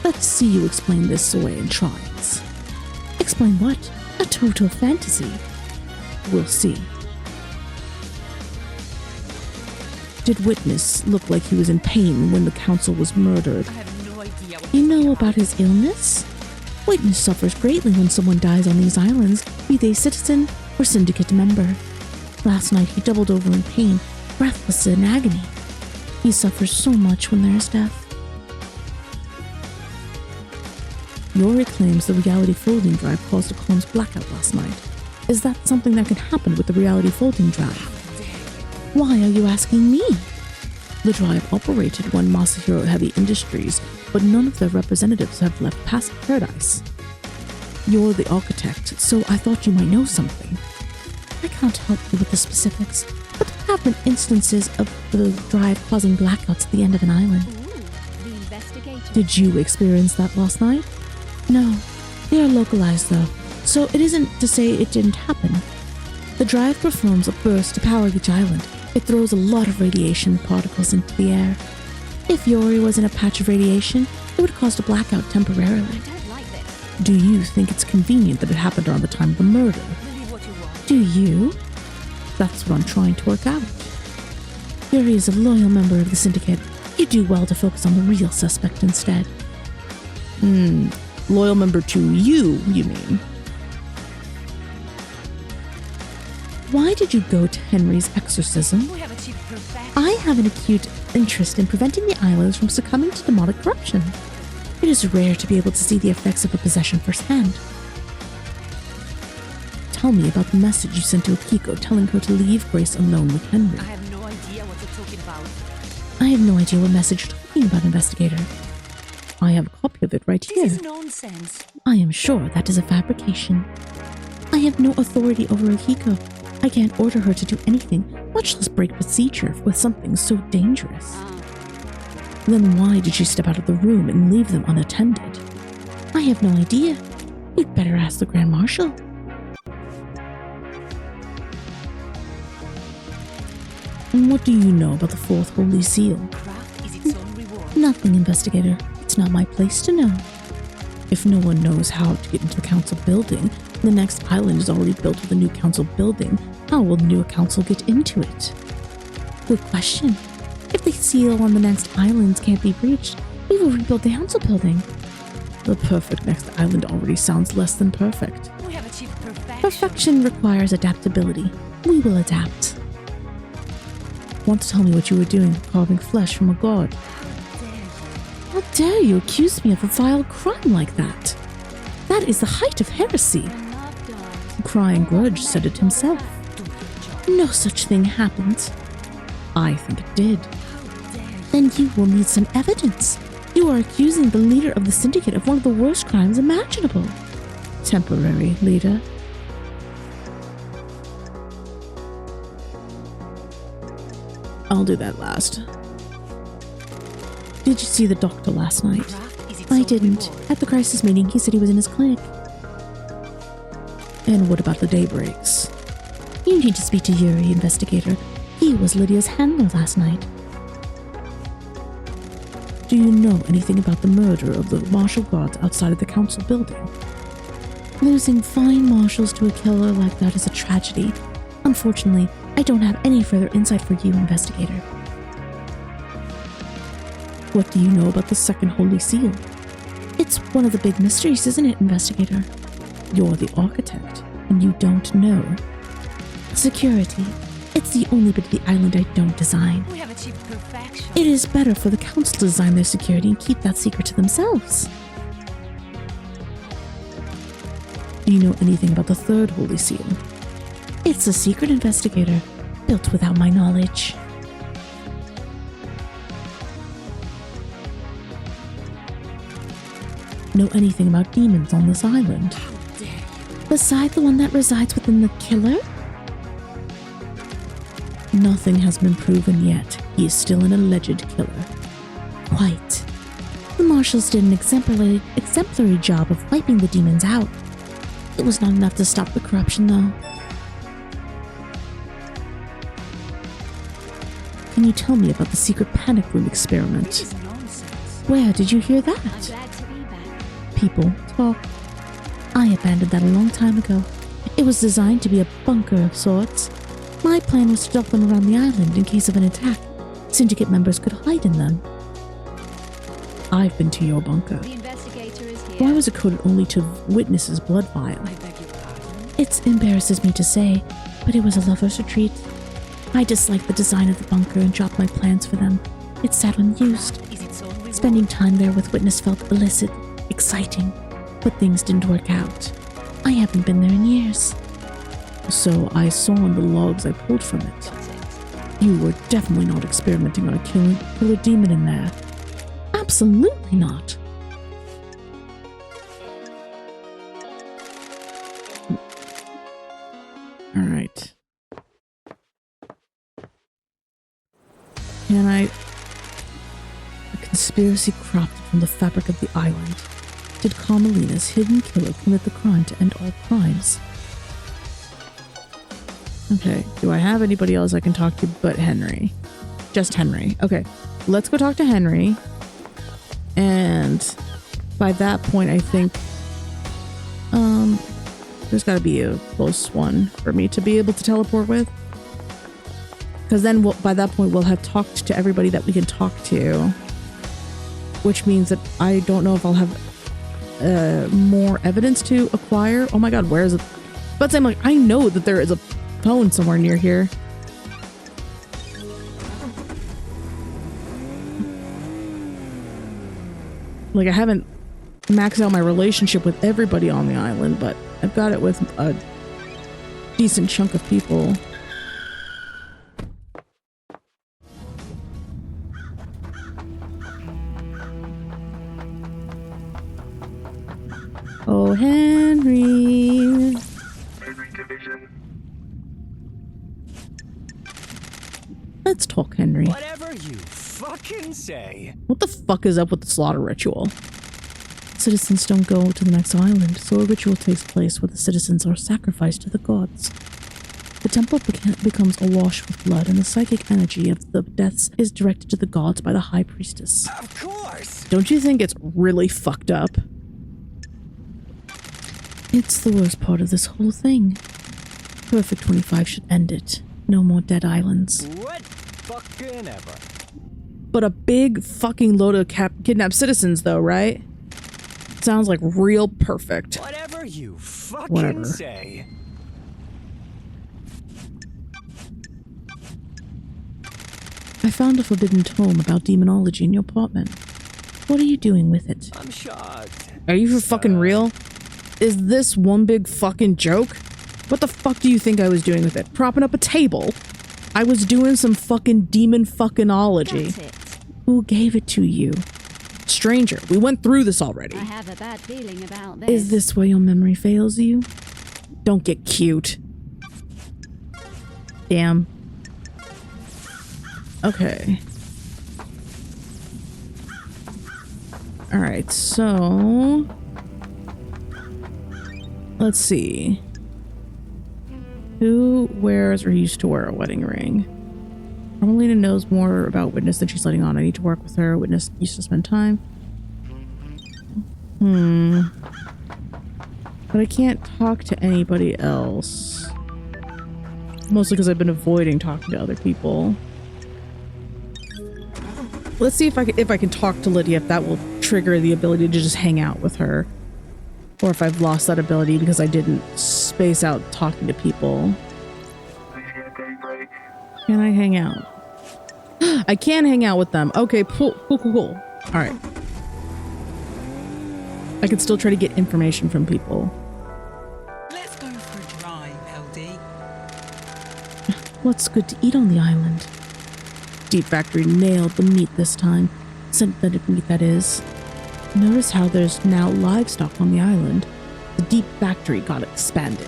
S1: Let's see you explain this away in trials. Explain what? A total fantasy. We'll see. Did Witness look like he was in pain when the council was murdered?
S5: I have no idea what
S1: You know about his illness? Witness suffers greatly when someone dies on these islands, be they citizen or syndicate member. Last night he doubled over in pain, breathless in agony. He suffers so much when there is death. Yuri claims the reality folding drive caused a Combs blackout last night. Is that something that can happen with the reality folding drive? Why are you asking me? The drive operated when Masahiro Heavy Industries, but none of their representatives have left past Paradise. You're the architect, so I thought you might know something. I can't help you with the specifics, but there have been instances of the drive causing blackouts at the end of an island.
S2: Ooh, the investigator.
S1: Did you experience that last night? No, they are localized though, so it isn't to say it didn't happen. The drive performs a burst to power each island. It throws a lot of radiation particles into the air. If Yuri was in a patch of radiation, it would cause a blackout temporarily.
S2: I don't like this.
S1: Do you think it's convenient that it happened around the time of the murder?
S5: believe what you want.
S1: Do you? That's what I'm trying to work out. Yuri is a loyal member of the syndicate. You do well to focus on the real suspect instead. Loyal member to you mean? Why did you go to Henry's exorcism?
S5: We have achieved perfection.
S1: I have an acute interest in preventing the islands from succumbing to demonic corruption. It is rare to be able to see the effects of a possession firsthand. Tell me about the message you sent to Akiko telling her to leave Grace alone with Henry.
S5: I have no idea what you're talking about.
S1: I have no idea what message you're talking about, investigator. I have a copy of it right
S5: This
S1: here.
S5: is nonsense.
S1: I am sure that is a fabrication. I have no authority over Akiko. I can't order her to do anything, much less break procedure with something so dangerous. Then why did she step out of the room and leave them unattended? I have no idea. You'd better ask the Grand Marshal. And what do you know about the Fourth Holy Seal?
S5: Craft is its own reward.
S1: Nothing, investigator. It's not my place to know. If no one knows how to get into the council building, the next island is already built with a new council building. How will the new council get into it? Good question. If the seal on the next islands can't be reached, we will rebuild the council building. The perfect next island already sounds less than perfect.
S5: We have achieved perfection.
S1: Perfection requires adaptability. We will adapt. Want to tell me what you were doing, carving flesh from a god? How dare you accuse me of a vile crime like that? That is the height of heresy.
S2: Love died.
S1: Crying Grudge said it himself.
S5: Do your job.
S1: No such thing happened. I think it did.
S5: How dare you?
S1: Then you will need some evidence. You are accusing the leader of the syndicate of one of the worst crimes imaginable. Temporary, leader. I'll do that last. Did you see the doctor last night?
S5: Craft is its
S1: I
S5: own
S1: didn't.
S5: reward.
S1: At the crisis meeting, he said he was in his clinic. And what about the daybreaks? You need to speak to Yuri, investigator. He was Lydia's handler last night. Do you know anything about the murder of the martial guards outside of the council building? Losing fine marshals to a killer like that is a tragedy. Unfortunately, I don't have any further insight for you, investigator. What do you know about the second Holy Seal? It's one of the big mysteries, isn't it, investigator? You're the architect, and you don't know. Security. It's the only bit of the island I don't design.
S5: We have achieved perfection.
S1: It is better for the council to design their security and keep that secret to themselves. Do you know anything about the third Holy Seal?
S7: It's a secret investigator, built without my knowledge. Know anything about demons on this island? Beside the one that resides within the killer? Nothing has been proven yet. He is still an alleged killer. Quite. The Marshals did an exemplary job of wiping the demons out. It was not enough to stop the corruption, though. Can you tell me about the secret panic room experiment?
S5: This is nonsense.
S7: Where did you hear
S2: I'm
S7: that?
S2: glad to be back.
S7: People talk. I abandoned that a long time ago. It was designed to be a bunker of sorts. My plan was to dump them around the island in case of an attack. Syndicate members could hide in them. I've been to your bunker.
S2: The investigator is here.
S7: Why was it coded only to witnesses' blood vial?
S5: I beg your pardon.
S7: It embarrasses me to say, but it was a lover's retreat. I disliked the design of the bunker and dropped my plans for them. It sat unused.
S5: Is it so rewarding?
S7: Spending time there with witness felt illicit, exciting, but things didn't work out. I haven't been there in years. So I saw in the logs I pulled from it.
S5: Got it.
S7: You were definitely not experimenting on a killer demon in there. Absolutely not. All right. Can I... A conspiracy cropped from the fabric of the island. Did Carmelina's hidden killer commit the crime to end all crimes? Okay, do I have anybody else I can talk to but Henry? Just Henry. Okay, let's go talk to Henry. And by that point, I think there's got to be a close one for me to be able to teleport with. Because then by that point, we'll have talked to everybody that we can talk to. Which means that I don't know if I'll have more evidence to acquire. Oh my god, where is it? But I'm like, I know that there is a phone somewhere near here. Like, I haven't maxed out my relationship with everybody on the island, but I've got it with a decent chunk of people. Oh, Henry.
S4: Every division.
S7: Let's talk, Henry.
S8: Whatever you fucking say.
S7: What the fuck is up with the slaughter ritual? Citizens don't go to the next island, so a ritual takes place where the citizens are sacrificed to the gods. The temple becomes awash with blood, and the psychic energy of the deaths is directed to the gods by the high priestess.
S8: Of course.
S7: Don't you think it's really fucked up? It's the worst part of this whole thing. Perfect 25 should end it. No more dead islands.
S8: What fucking ever.
S7: But a big fucking load of kidnapped citizens, though, right? Sounds like real perfect.
S8: Whatever you fucking
S7: Whatever.
S8: say.
S7: I found a forbidden tome about demonology in your apartment. What are you doing with it?
S8: I'm shocked.
S7: Are you for fucking real? Is this one big fucking joke? What the fuck do you think I was doing with it? Propping up a table? I was doing some fucking demon fuckinology.
S2: Got it.
S7: Who gave it to you? Stranger. We went through this already.
S2: I have a bad feeling about this.
S7: Is this where your memory fails you? Don't get cute. Damn. Okay. Alright, so... Let's see. Who wears or used to wear a wedding ring? Carmelina knows more about Witness than she's letting on. I need to work with her. Witness used to spend time. But I can't talk to anybody else. Mostly because I've been avoiding talking to other people. Let's see if I can talk to Lydia, if that will trigger the ability to just hang out with her. Or if I've lost that ability because I didn't space out talking to people. Can I hang out? I can hang out with them. Okay, cool. Alright. I can still try to get information from people.
S9: Let's go for a drive, LD.
S7: What's good to eat on the island? Deep Factory nailed the meat this time. Synthetic meat, that is. Notice how there's now livestock on the island. The Deep Factory got expanded.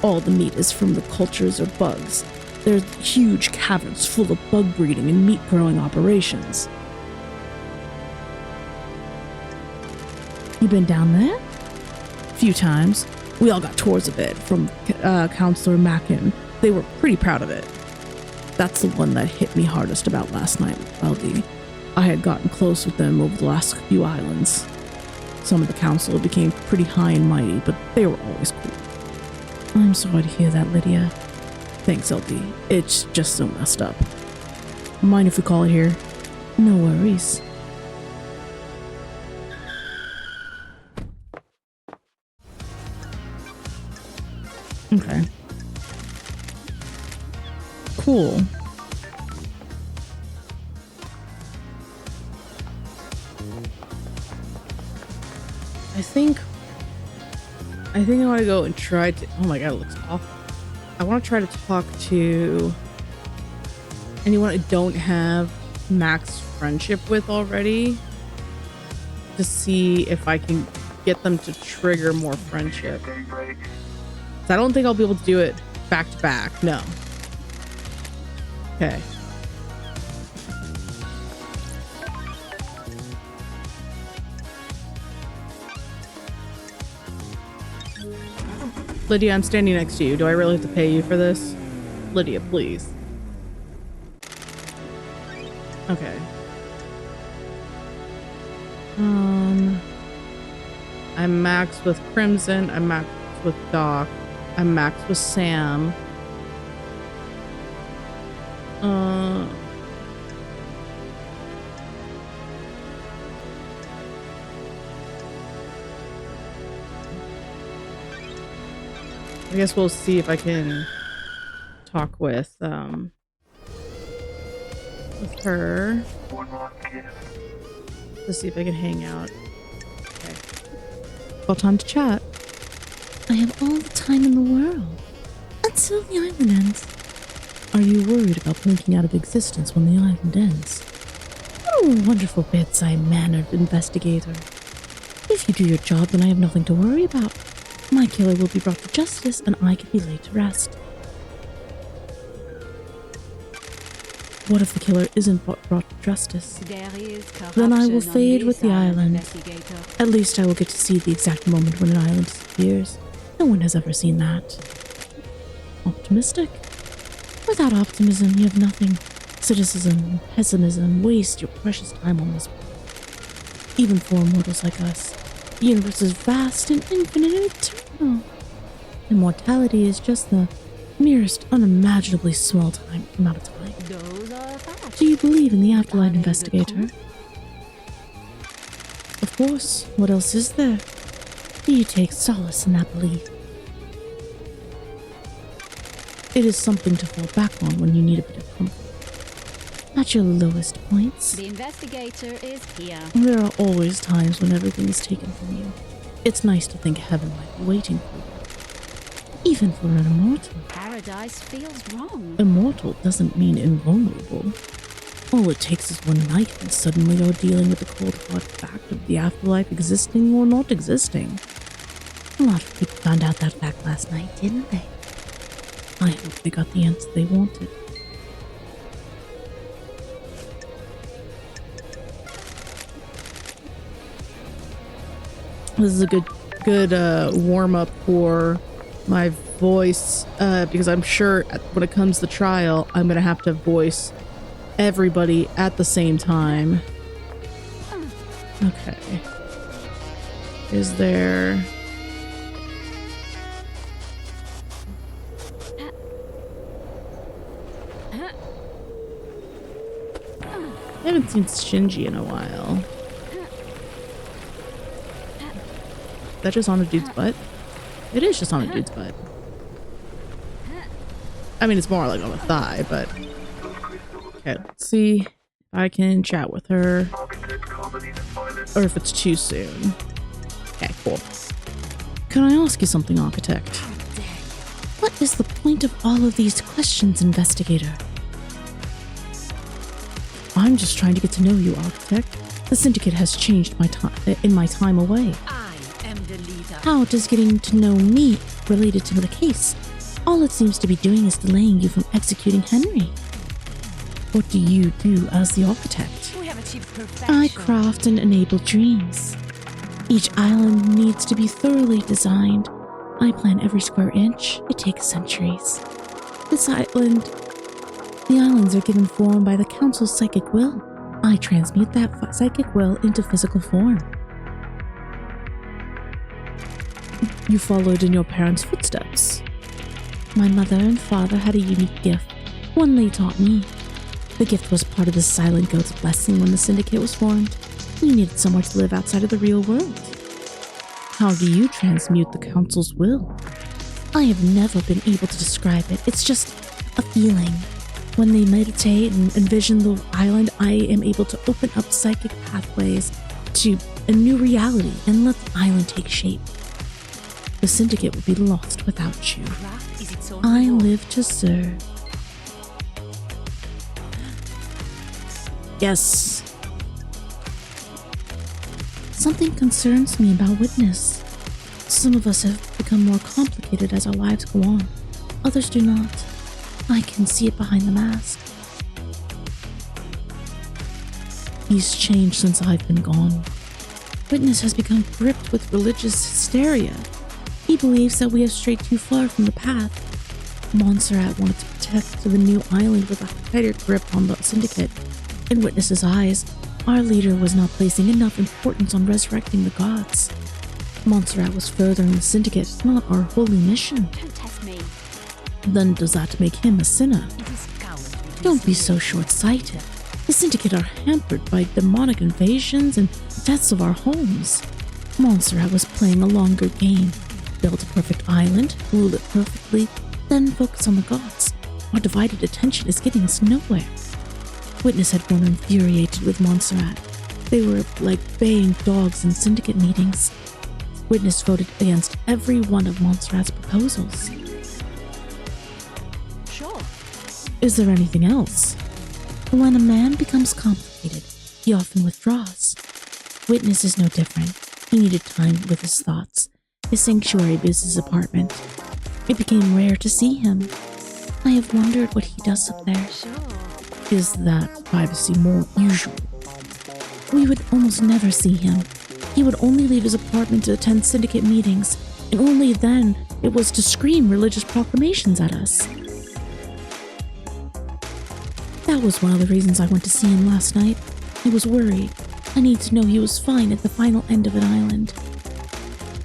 S7: All the meat is from the cultures or bugs. There's huge caverns full of bug breeding and meat growing operations. You been down there? A few times. We all got tours of it from Counselor Mackin. They were pretty proud of it. That's the one that hit me hardest about last night, LD. I had gotten close with them over the last few islands. Some of the council became pretty high and mighty, but they were always cool. I'm sorry to hear that, Lydia. Thanks, LD. It's just so messed up. Mind if we call it here? No worries. Okay. Cool.
S1: I think I want to go and try to, oh my god, it looks awful. I want to try to talk to anyone I don't have max friendship with already to see if I can get them to trigger more friendship. 'Cause I don't think I'll be able to do it back to back. No. Okay. Lydia, I'm standing next to you. Do I really have to pay you for this? Lydia, please. Okay. I'm maxed with Crimson. I'm maxed with Doc. I'm maxed with Sam. I guess we'll see if I can talk with her to see if I can hang out. Okay.
S7: Well, time to chat. I have all the time in the world. Until the island ends. Are you worried about blinking out of existence when the island ends? Oh, wonderful bedside-mannered investigator. If you do your job, then I have nothing to worry about. My killer will be brought to justice, and I can be laid to rest. What if the killer isn't brought to justice? Then I will fade with the island. At least I will get to see the exact moment when an island disappears. No one has ever seen that. Optimistic? Without optimism, you have nothing. Cynicism and pessimism waste your precious time on this world. Even for immortals like us, the universe is vast and infinite and eternal. Immortality is just the merest unimaginably small amount of time. Do you believe in the afterlife, investigator? Of course. What else is there? Do you take solace in that belief? It is something to fall back on when you need a bit of comfort. At your lowest points.
S2: The investigator is here.
S7: There are always times when everything is taken from you. It's nice to think heaven might be waiting for you. Even for an immortal.
S2: Paradise feels wrong.
S7: Immortal doesn't mean invulnerable. All it takes is one night and suddenly you're dealing with the cold hard fact of the afterlife existing or not existing. A lot of people found out that fact last night, didn't they? I hope they got the answer they wanted.
S1: This is a good warm-up for my voice, because I'm sure when it comes to trial, I'm gonna have to voice everybody at the same time. Okay. Is there... I haven't seen Shinji in a while. Is that just on a dude's butt? It is just on a dude's butt. I mean, it's more like on the thigh, but... Okay, let's see if I can chat with her. Or if it's too soon. Okay, cool. Can I ask you something, Architect?
S7: What is the point of all of these questions, investigator? I'm just trying to get to know you, architect. The syndicate has changed my time away.
S5: I am the leader.
S7: How does getting to know me related to the case? All it seems to be doing is delaying you from executing Henry. What do you do as the architect?
S5: We have achieved perfection.
S7: I craft and enable dreams. Each island needs to be thoroughly designed. I plan every square inch. It takes centuries. The islands are given form by the council's psychic will. I transmute that psychic will into physical form. You followed in your parents' footsteps. My mother and father had a unique gift, one they taught me. The gift was part of the Silent Goat's blessing when the syndicate was formed. We needed somewhere to live outside of the real world. How do you transmute the council's will? I have never been able to describe it. It's just a feeling. When they meditate and envision the island, I am able to open up psychic pathways to a new reality and let the island take shape. The syndicate would be lost without you.
S5: Craft is its own
S7: I
S5: reward.
S7: live to serve. Yes. Something concerns me about Witness. Some of us have become more complicated as our lives go on. Others do not. I can see it behind the mask. He's changed since I've been gone. Witness has become gripped with religious hysteria. He believes that we have strayed too far from the path. Montserrat wanted to protect the new island with a tighter grip on the syndicate. In Witness's eyes, our leader was not placing enough importance on resurrecting the gods. Montserrat was furthering the syndicate, not our holy mission.
S2: Don't test me.
S7: Then does that make him a sinner?
S5: It is cowardly to
S7: Don't be
S5: deceive.
S7: so short-sighted. The syndicate are hampered by demonic invasions and deaths of our homes. Montserrat was playing a longer game. Build a perfect island, rule it perfectly, then focus on the gods. Our divided attention is getting us nowhere. Witness had grown infuriated with Montserrat. They were like baying dogs in syndicate meetings. Witness voted against every one of Montserrat's proposals.
S2: Sure.
S7: Is there anything else? When a man becomes complicated, he often withdraws. Witness is no different. He needed time with his thoughts. His sanctuary is his apartment. It became rare to see him. I have wondered what he does up there.
S2: Sure.
S7: Is that privacy more usual? We would almost never see him. He would only leave his apartment to attend syndicate meetings, and only then it was to scream religious proclamations at us. That was one of the reasons I went to see him last night. I was worried. I need to know he was fine at the final end of an island.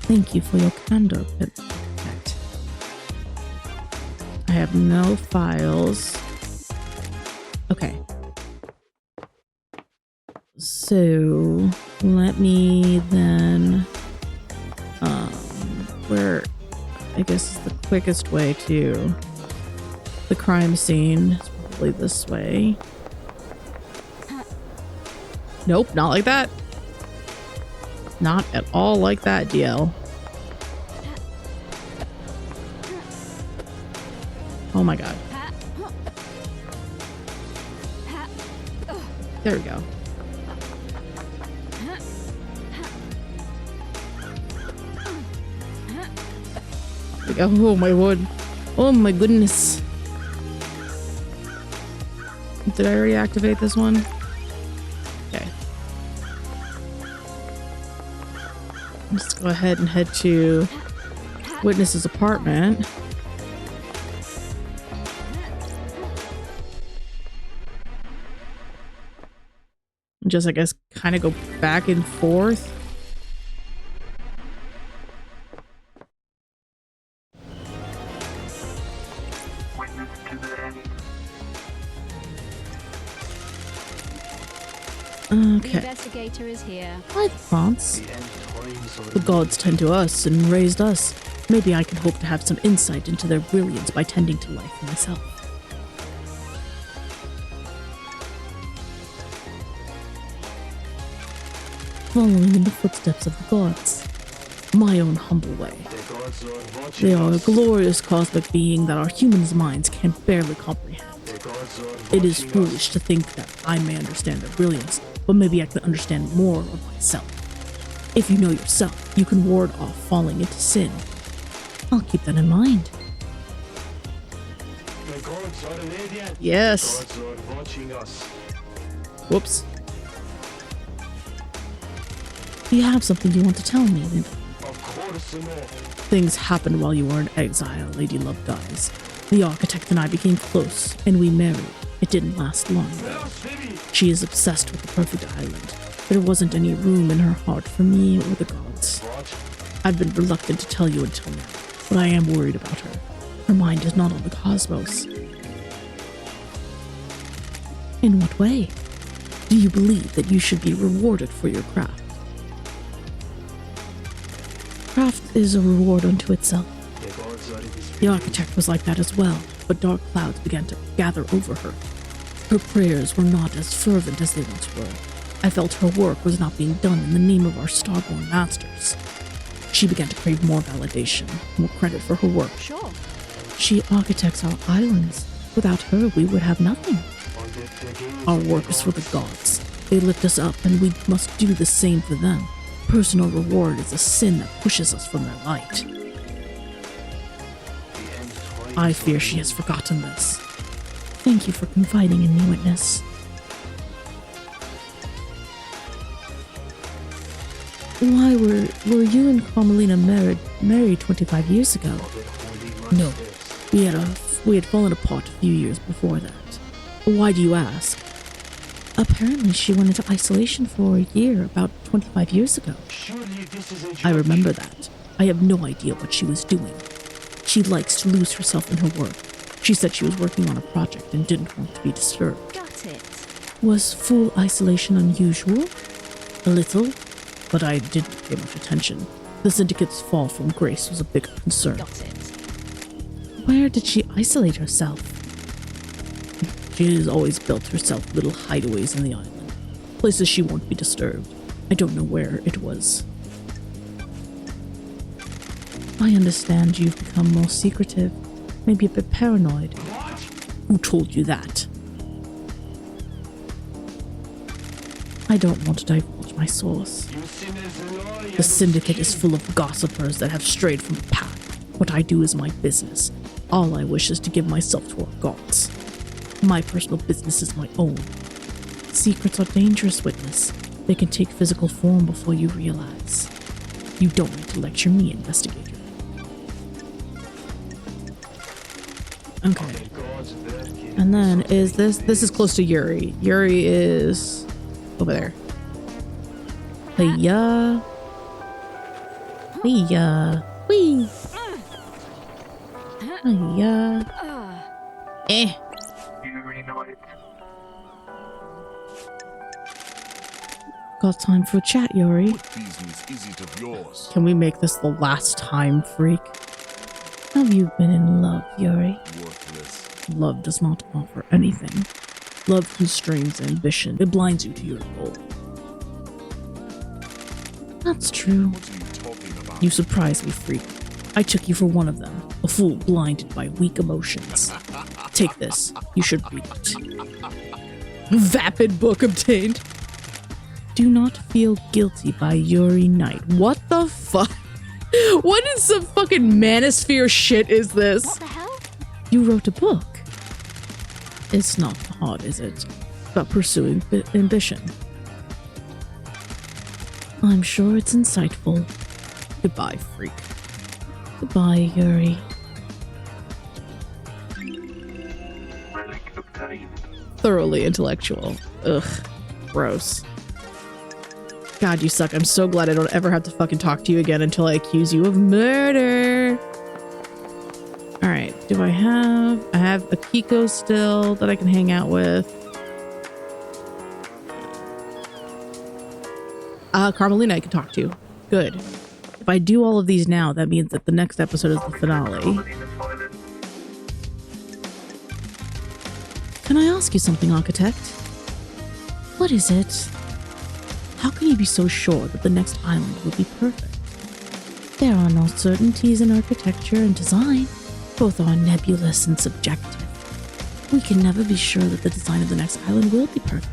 S7: Thank you for your candor, Pet. I have no files. Okay. So, let me then, where, I guess is the quickest way to the crime scene. It's probably this way. Nope, not like that. Not at all like that, DL. Oh my god. There we go. Oh my word. Oh my goodness. Did I reactivate this one? Okay. Let's go ahead and head to Witness's apartment. Just, I guess, kind of go back and forth.
S2: The
S7: Okay.
S2: investigator is here.
S7: Hi, France.
S4: The end times are
S7: The gods tend to us and raised us. Maybe I can hope to have some insight into their brilliance by tending to life myself. Following in the footsteps of the gods. My own humble way.
S4: gods are watching
S7: They are a
S4: us.
S7: glorious cosmic being that our humans' minds can barely comprehend.
S4: The gods are
S7: It is
S4: watching
S7: foolish to think that I may understand their brilliance, but maybe I can understand more of myself. If you know yourself, you can ward off falling into sin. I'll keep that in mind.
S4: The gods are radiant.
S1: Yes.
S4: The gods are watching us.
S7: Whoops. Do you have something you want to tell me, Lydia?
S4: Of course no.
S7: Things happened while you were in exile, Lady Love dies. The architect and I became close, and we married. It didn't last long, though.
S4: Blasphemy!
S7: She is obsessed with the perfect island. There wasn't any room in her heart for me or the gods.
S4: What?
S7: I've been reluctant to tell you until now, but I am worried about her. Her mind is not on the cosmos. In what way? Do you believe that you should be rewarded for your craft? Craft is a reward unto itself.
S4: The gods are in this
S7: The architect was like that as well, but dark clouds began to gather over her. Her prayers were not as fervent as they once were. I felt her work was not being done in the name of our starborn masters. She began to crave more validation, more credit for her work.
S2: Sure.
S7: She architects our islands. Without her, we would have nothing.
S4: on the gaze
S7: Our
S4: of
S7: work
S4: the
S7: is for the
S4: gods.
S7: gods. They lift us up, and we must do the same for them. Personal reward is a sin that pushes us from their light.
S4: The end toys
S7: I
S4: are
S7: fear she
S4: you.
S7: has forgotten this. Thank you for confiding in me, witness. Why were you and Carmelina married 25 years ago?
S4: The holy
S7: No.
S4: masters.
S7: We had fallen apart a few years before that. Why do you ask? Apparently she went into isolation for a year about 25 years ago.
S4: Surely this is a
S7: I
S4: joke.
S7: remember that. I have no idea what she was doing. She likes to lose herself in her work. She said she was working on a project and didn't want to be disturbed.
S2: Got it.
S7: Was full isolation unusual? A little, but I didn't pay much attention. The syndicate's fall from grace was a bigger concern.
S2: Got it.
S7: Where did she isolate herself? She has always built herself little hideaways in the island, places she won't be disturbed. I don't know where it was. I understand you've become more secretive, maybe a bit paranoid. Who told you that? I don't want to divulge my source.
S4: You sinners lie
S7: The syndicate is full of gossipers that have strayed from the path. What I do is my business. All I wish is to give myself to our gods. My personal business is my own. Secrets are dangerous, witness. They can take physical form before you realize. You don't need to lecture me, investigator. Okay.
S4: the gods working.
S1: And then is this is close to Yuri. Yuri is over there. Hiya. Hiya. Wee. Hiya. Eh.
S7: Got time for a chat, Yuri.
S6: What business is it of yours?
S1: Can we make this the last time, freak?
S7: Have you been in love, Yuri?
S6: Worthless.
S7: Love does not offer anything. Love constrains ambition. It blinds you to your goal. That's true.
S6: What are you talking about?
S7: You surprised me, freak. I took you for one of them, a fool blinded by weak emotions. Take this. You should read it.
S1: Vapid book obtained.
S7: Do not feel guilty by Yuri Knight.
S1: What the fuck? What in some fucking manosphere shit is this?
S2: What the hell?
S7: You wrote a book. It's not hard, is it? About pursuing ambition. I'm sure it's insightful.
S1: Goodbye, freak.
S7: Goodbye, Yuri.
S1: Thoroughly intellectual. Ugh. Gross. God, you suck. I'm so glad I don't ever have to fucking talk to you again until I accuse you of murder. Alright, do I have Akiko still that I can hang out with? Carmelina I can talk to. Good. If I do all of these now, that means that the next episode is the finale.
S7: Can I ask you something, Architect? What is it?
S1: How can you be so sure that the next island will be perfect?
S7: There are no certainties in architecture and design. Both are nebulous and subjective. We can never be sure that the design of the next island will be perfect.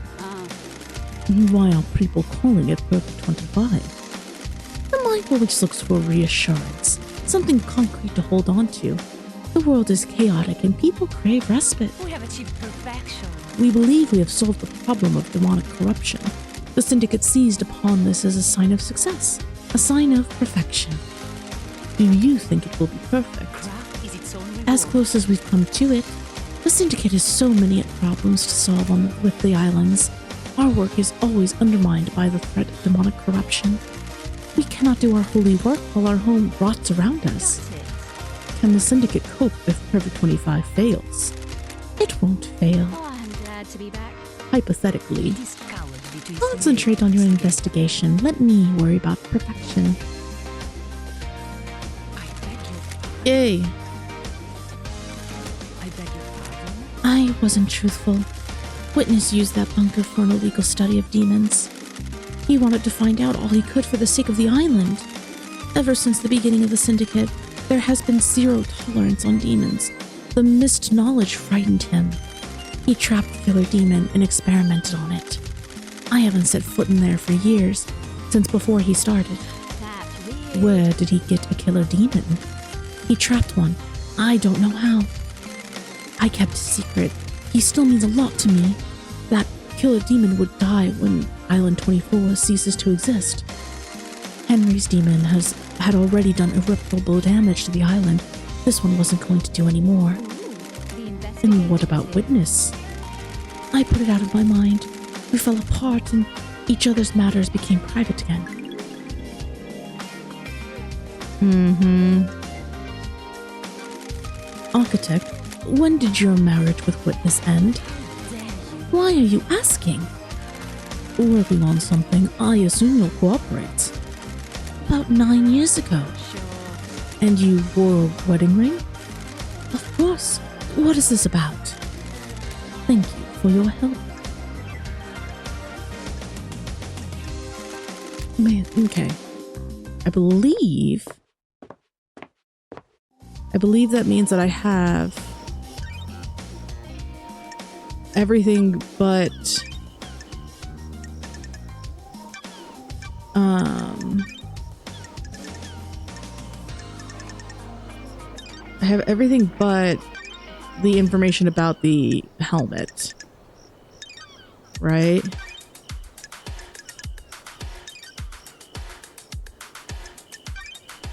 S7: Why are people calling it Perfect 25? The mind always looks for reassurance, something concrete to hold on to. The world is chaotic and people crave respite.
S5: We have achieved perfection.
S7: We believe we have solved the problem of demonic corruption. The Syndicate seized upon this as a sign of success, a sign of perfection. Do you think it will be perfect?
S5: Craft is its own reward.
S7: As close as we've come to it, the Syndicate has so many problems to solve with the islands. Our work is always undermined by the threat of demonic corruption. We cannot do our holy work while our home rots around us.
S5: That's it.
S7: Can the Syndicate cope if Perfect 25 fails? It won't fail.
S2: Oh, I'm glad to be back.
S7: Hypothetically.
S5: It is cowardly to
S7: Concentrate on your investigation. Let me worry about perfection.
S5: I beg you.
S7: Yay!
S5: I beg your pardon.
S7: I wasn't truthful. Witness used that bunker for an illegal study of demons. He wanted to find out all he could for the sake of the island. Ever since the beginning of the Syndicate, there has been zero tolerance on demons. The missed knowledge frightened him. He trapped the killer demon and experimented on it. I haven't set foot in there for years, since before he started.
S2: That's weird.
S7: Where did he get a killer demon? He trapped one. I don't know how. I kept a secret. He still means a lot to me. That killer demon would die when Island 24 ceases to exist. Henry's demon had already done irreparable damage to the island. This one wasn't going to do any more. And what about Witness? I put it out of my mind. We fell apart and each other's matters became private again. Architect, when did your marriage with Witness end? Why are you asking? Working on something, I assume you'll cooperate. About 9 years ago. And you wore a wedding ring? Of course. What is this about? Thank you for your help. Man, okay. I believe that means that I have everything but I have everything but the information about the helmet, right?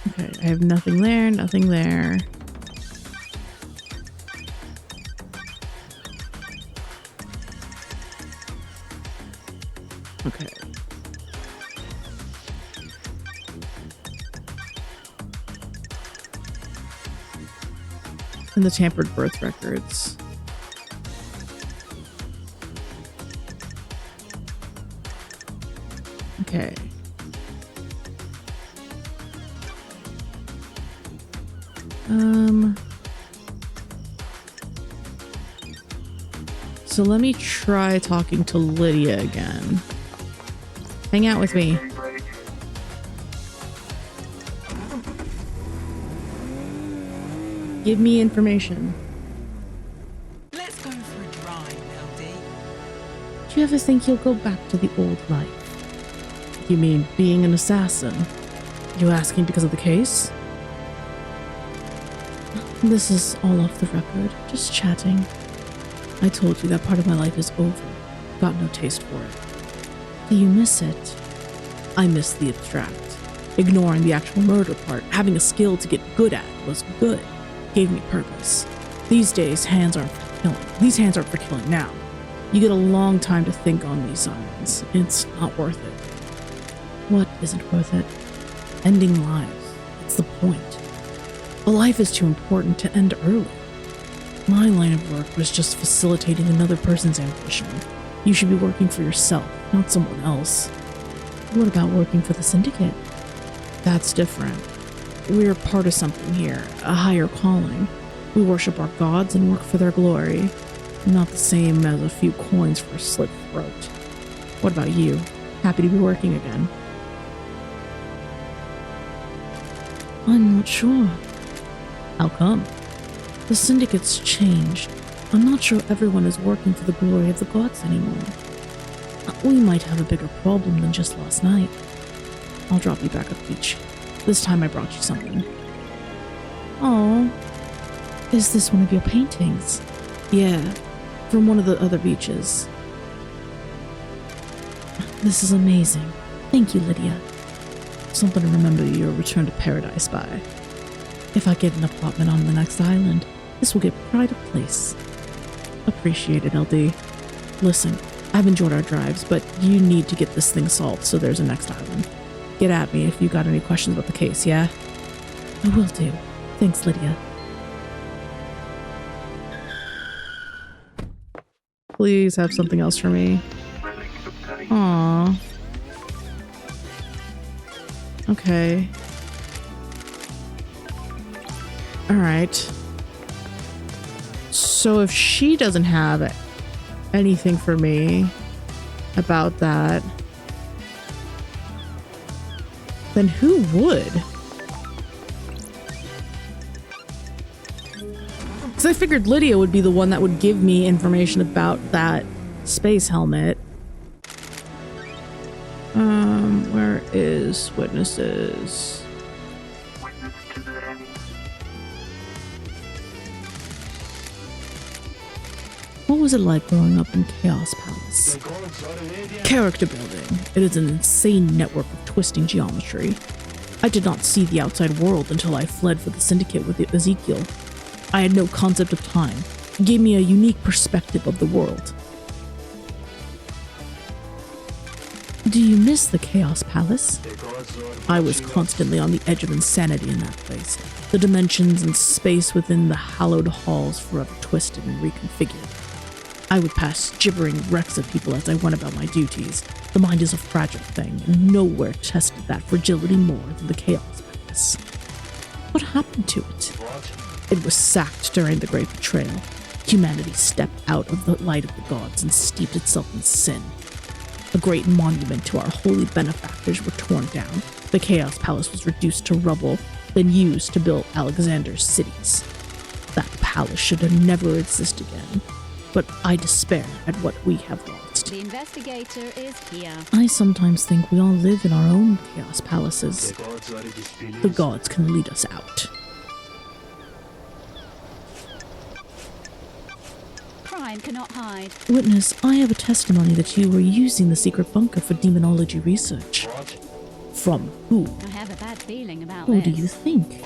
S7: Okay, I have nothing there, nothing there. Okay. And the tampered birth records. Okay. So let me try talking to Lydia again. Hang out with me. Give me information.
S5: Let's go for a drive, LD.
S7: Do you ever think you'll go back to the old life? You mean being an assassin? You asking because of the case? This is all off the record, just chatting. I told you that part of my life is over. Got no taste for it. Do you miss it? I miss the abstract. Ignoring the actual murder part, having a skill to get good at was good. Gave me purpose. These days, hands aren't for killing. These hands aren't for killing now. You get a long time to think on these islands. It's not worth it. What isn't worth it? Ending lives. It's the point. A life is too important to end early. My line of work was just facilitating another person's ambition. You should be working for yourself, not someone else. What about working for the Syndicate? That's different. We're part of something here, a higher calling. We worship our gods and work for their glory. Not the same as a few coins for a slit throat. What about you? Happy to be working again? I'm not sure. How come? The syndicate's changed. I'm not sure everyone is working for the glory of the gods anymore. We might have a bigger problem than just last night. I'll drop you back at the beach. This time I brought you something. Oh, is this one of your paintings? Yeah, from one of the other beaches. This is amazing. Thank you, Lydia. Something to remember your return to paradise by. If I get an apartment on the next island, this will get pride of place. Appreciate it, LD. Listen, I've enjoyed our drives, but you need to get this thing solved so there's a next island. Get at me if you got any questions about the case, yeah? I will do. Thanks, Lydia.
S1: Please have something else for me. Aww. Okay. Alright. So if she doesn't have anything for me about that, then who would? Because I figured Lydia would be the one that would give me information about that space helmet. Where is witnesses? What was it like growing up in Chaos Palace? Character building. It is an insane network of twisting geometry. I did not see the outside world until I fled for the Syndicate with Ezekiel. I had no concept of time. It gave me a unique perspective of the world. Do you miss the Chaos Palace? I was constantly on the edge of insanity in that place. The dimensions and space within the hallowed halls forever twisted and reconfigured. I would pass gibbering wrecks of people as I went about my duties. The mind is a fragile thing, and nowhere tested that fragility more than the Chaos Palace. What happened to it? It was sacked during the Great Betrayal. Humanity stepped out of the light of the gods and steeped itself in sin. A great monument to our holy benefactors were torn down. The Chaos Palace was reduced to rubble, then used to build Alexander's cities. That palace should have never existed again, but I despair at what we have lost.
S2: The investigator is here.
S7: I sometimes think we all live in our own Chaos Palaces. The gods can lead us out.
S2: Crime cannot hide.
S7: Witness, I have a testimony that you were using the secret bunker for demonology research. From who?
S2: I have a bad feeling about
S7: Who
S2: this.
S7: do you think?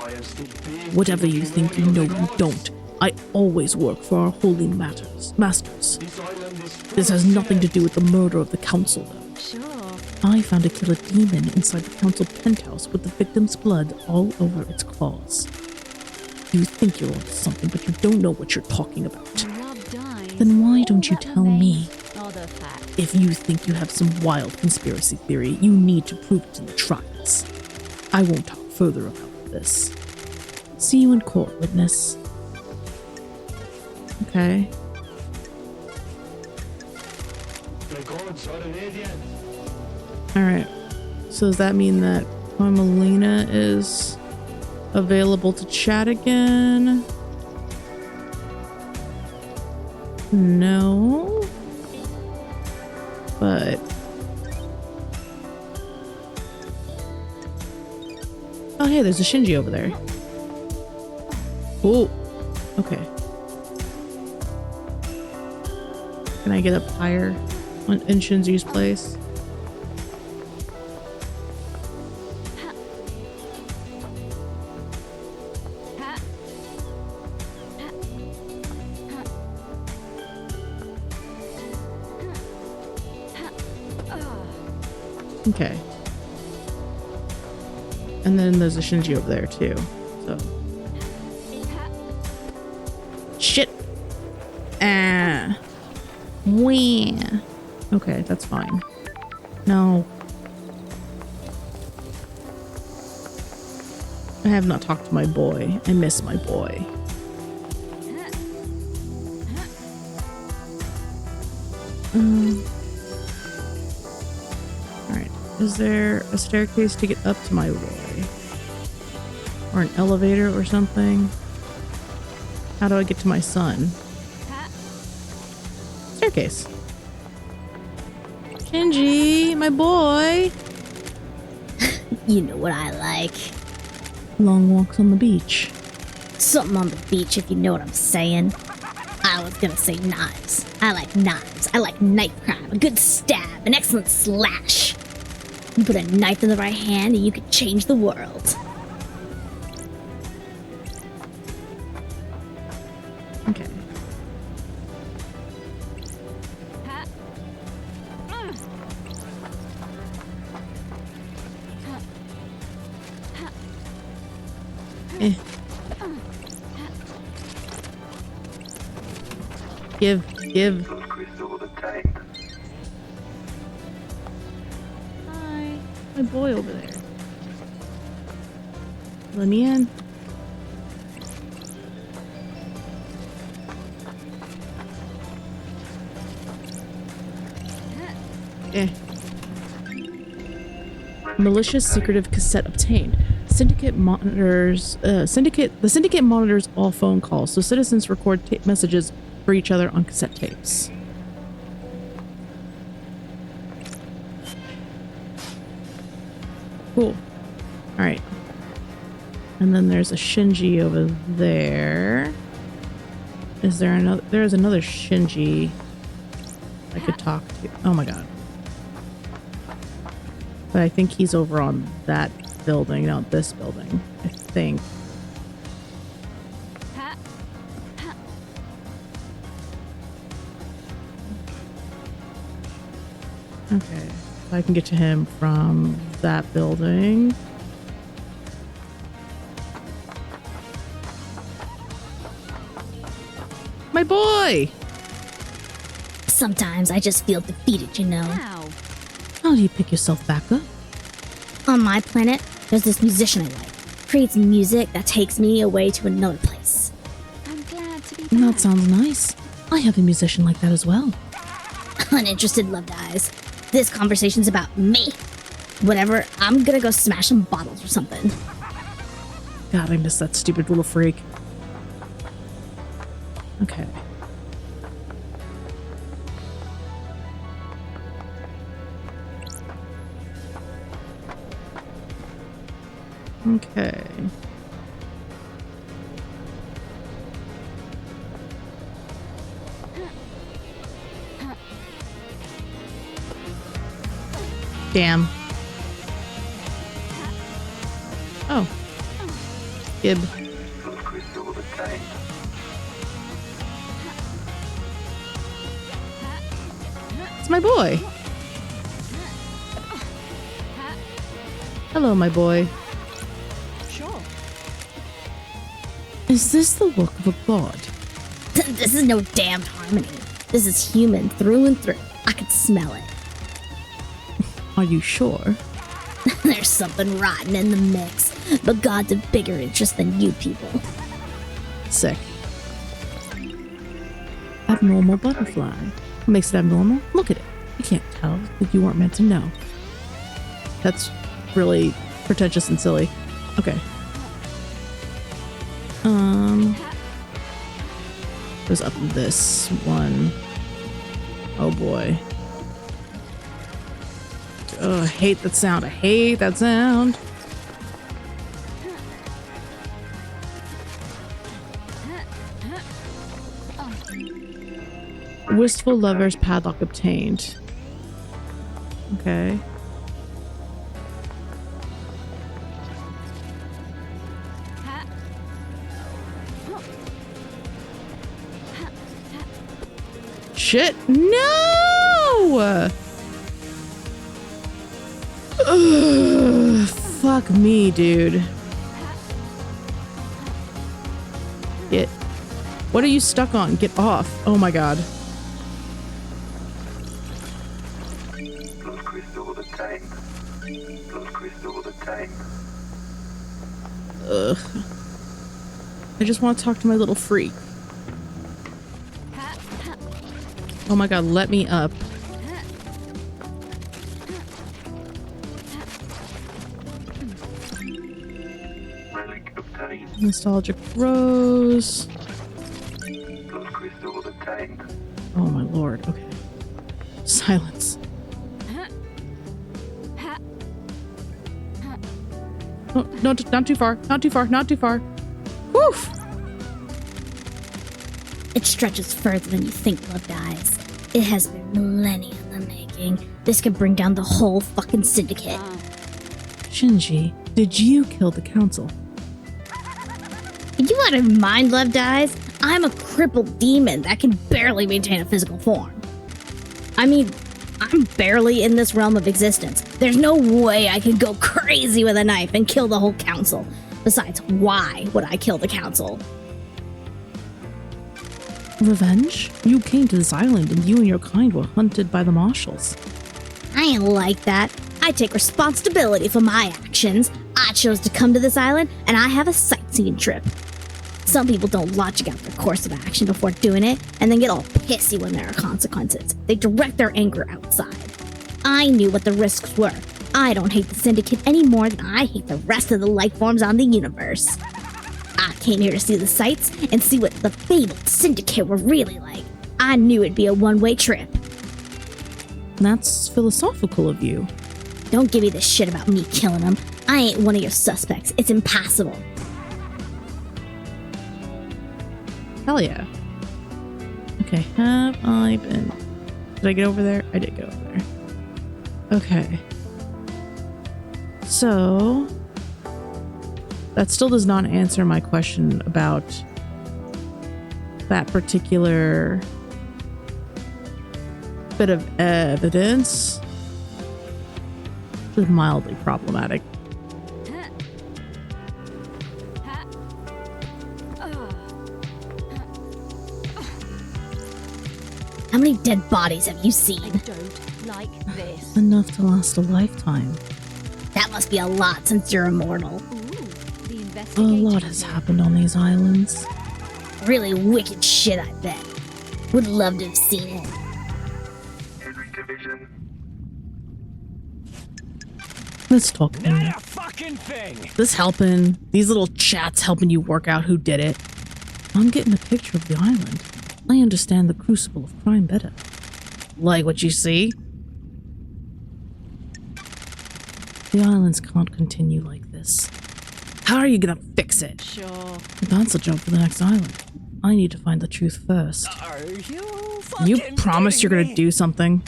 S7: Whatever you think, you know you don't. I always work for our holy masters. This has nothing to do with the murder of the council, though.
S2: Sure.
S7: I found a killer demon inside the council penthouse with the victim's blood all over its claws. You think you're onto something, but you don't know what you're talking about.
S2: Love dies.
S7: Then why don't you
S2: That
S7: tell me?
S2: remains other facts.
S7: If you think you have some wild conspiracy theory, you need to prove it in the trials. I won't talk further about this. See you in court, witness. Okay. Alright. So does that mean that Carmelina is available to chat again? No. But oh hey, there's a Shinji over there. Oh, okay. Can I get up higher in Shinji's place? Okay. And then there's a Shinji over there too. So shit. Ah. Wee. Okay, that's fine. No. I have not talked to my boy. I miss my boy. Alright. Is there a staircase to get up to my boy? Or an elevator or something. How do I get to my son? Staircase. Shinji, my boy.
S9: You know what I like.
S7: Long walks on the beach.
S9: Something on the beach, if you know what I'm saying. I was gonna say knives. I like knives. I like knife crime. A good stab. An excellent slash. You put a knife in the right hand and you could change the world.
S7: Okay. Eh. Give.
S4: Crystal obtained.
S7: Hi. My boy over there. Let me in. Eh. Malicious secretive cassette obtained. Syndicate monitors. The syndicate monitors all phone calls, so citizens record tape messages for each other on cassette tapes. Cool. All right. And then there's a Shinji over there. Is there another? There's another Shinji I could talk to. Oh my god. But I think he's over on that building, not this building. I think. Okay. So I can get to him from that building. My boy!
S9: Sometimes I just feel defeated, you know.
S2: Wow.
S7: How do you pick yourself back up?
S9: On my planet, there's this musician I like. Creates music that takes me away to another place.
S2: I'm glad to be back.
S7: That sounds nice. I have a musician like that as well.
S9: Uninterested loved eyes. This conversation's about me. Whatever, I'm gonna go smash some bottles or something.
S7: God, I miss that stupid little freak. Okay. Okay. Damn. Oh. Gib.
S4: Crystal obtained.
S7: It's my boy. Hello, my boy.
S2: Sure.
S7: Is this the work of a god?
S9: This is no damned harmony. This is human through and through. I could smell it.
S7: Are you sure?
S9: There's something rotten in the mix, but God's a bigger interest than you people.
S7: Sick. Abnormal butterfly. What makes it abnormal? Look at it. You can't tell if you weren't meant to know. That's really pretentious and silly. Okay. Goes up this one. Oh boy. Oh, I hate that sound. I hate that sound. Wistful Lover's padlock obtained. Okay. Shit. No! Ugh, fuck me, dude. Get. What are you stuck on? Get off. Oh my god.
S4: Crystal obtained. Crystal obtained.
S7: Ugh. I just want to talk to my little freak. Oh my god, let me up.
S4: Relic obtained.
S7: Nostalgic Rose.
S4: Crystal obtained.
S7: Oh my lord. Okay. Silence. Oh, no, not too far. Not too far. Not too far. Woof!
S9: It stretches further than you think, Love Dies. It has been millennia in the making. This could bring down the whole fucking syndicate.
S7: Shinji, did you kill the council?
S9: You out of mind, Love Dies? I'm a crippled demon that can barely maintain a physical form. I mean, I'm barely in this realm of existence. There's no way I could go crazy with a knife and kill the whole council. Besides, why would I kill the council?
S7: Revenge? You came to this island and you and your kind were hunted by the Marshals.
S9: I ain't like that. I take responsibility for my actions. I chose to come to this island, and I have a sightseeing trip. Some people don't logic out their course of action before doing it, and then get all pissy when there are consequences. They direct their anger outside. I knew what the risks were. I don't hate the Syndicate any more than I hate the rest of the life forms on the universe. I came here to see the sights and see what the fabled Syndicate were really like. I knew it'd be a one-way trip.
S7: That's philosophical of you.
S9: Don't give me this shit about me killing them. I ain't one of your suspects. It's impossible.
S7: Hell yeah. Okay, have I been... Did I get over there? I did get over there. Okay. So... That still does not answer my question about that particular bit of evidence. It's mildly problematic.
S9: How many dead bodies have you
S2: I
S9: seen?
S2: don't like this.
S7: Enough to last a lifetime.
S9: That must be a lot since you're immortal.
S2: The
S7: A
S2: investigation
S7: lot has
S2: here.
S7: happened on these islands.
S9: Really wicked shit, I bet. Would love to have seen it.
S4: Every division.
S7: Let's talk.
S8: Not a fucking thing.
S7: This helping. These little chats helping you work out who did it. I'm getting a picture of the island. I understand the crucible of crime better. Like what you see? The islands can't continue like this. How are you gonna fix it?
S2: Sure.
S7: That's a job for the next island. I need to find the truth first.
S8: Are you fucking
S7: You promise you're
S8: kidding
S7: gonna
S8: me?
S7: do something?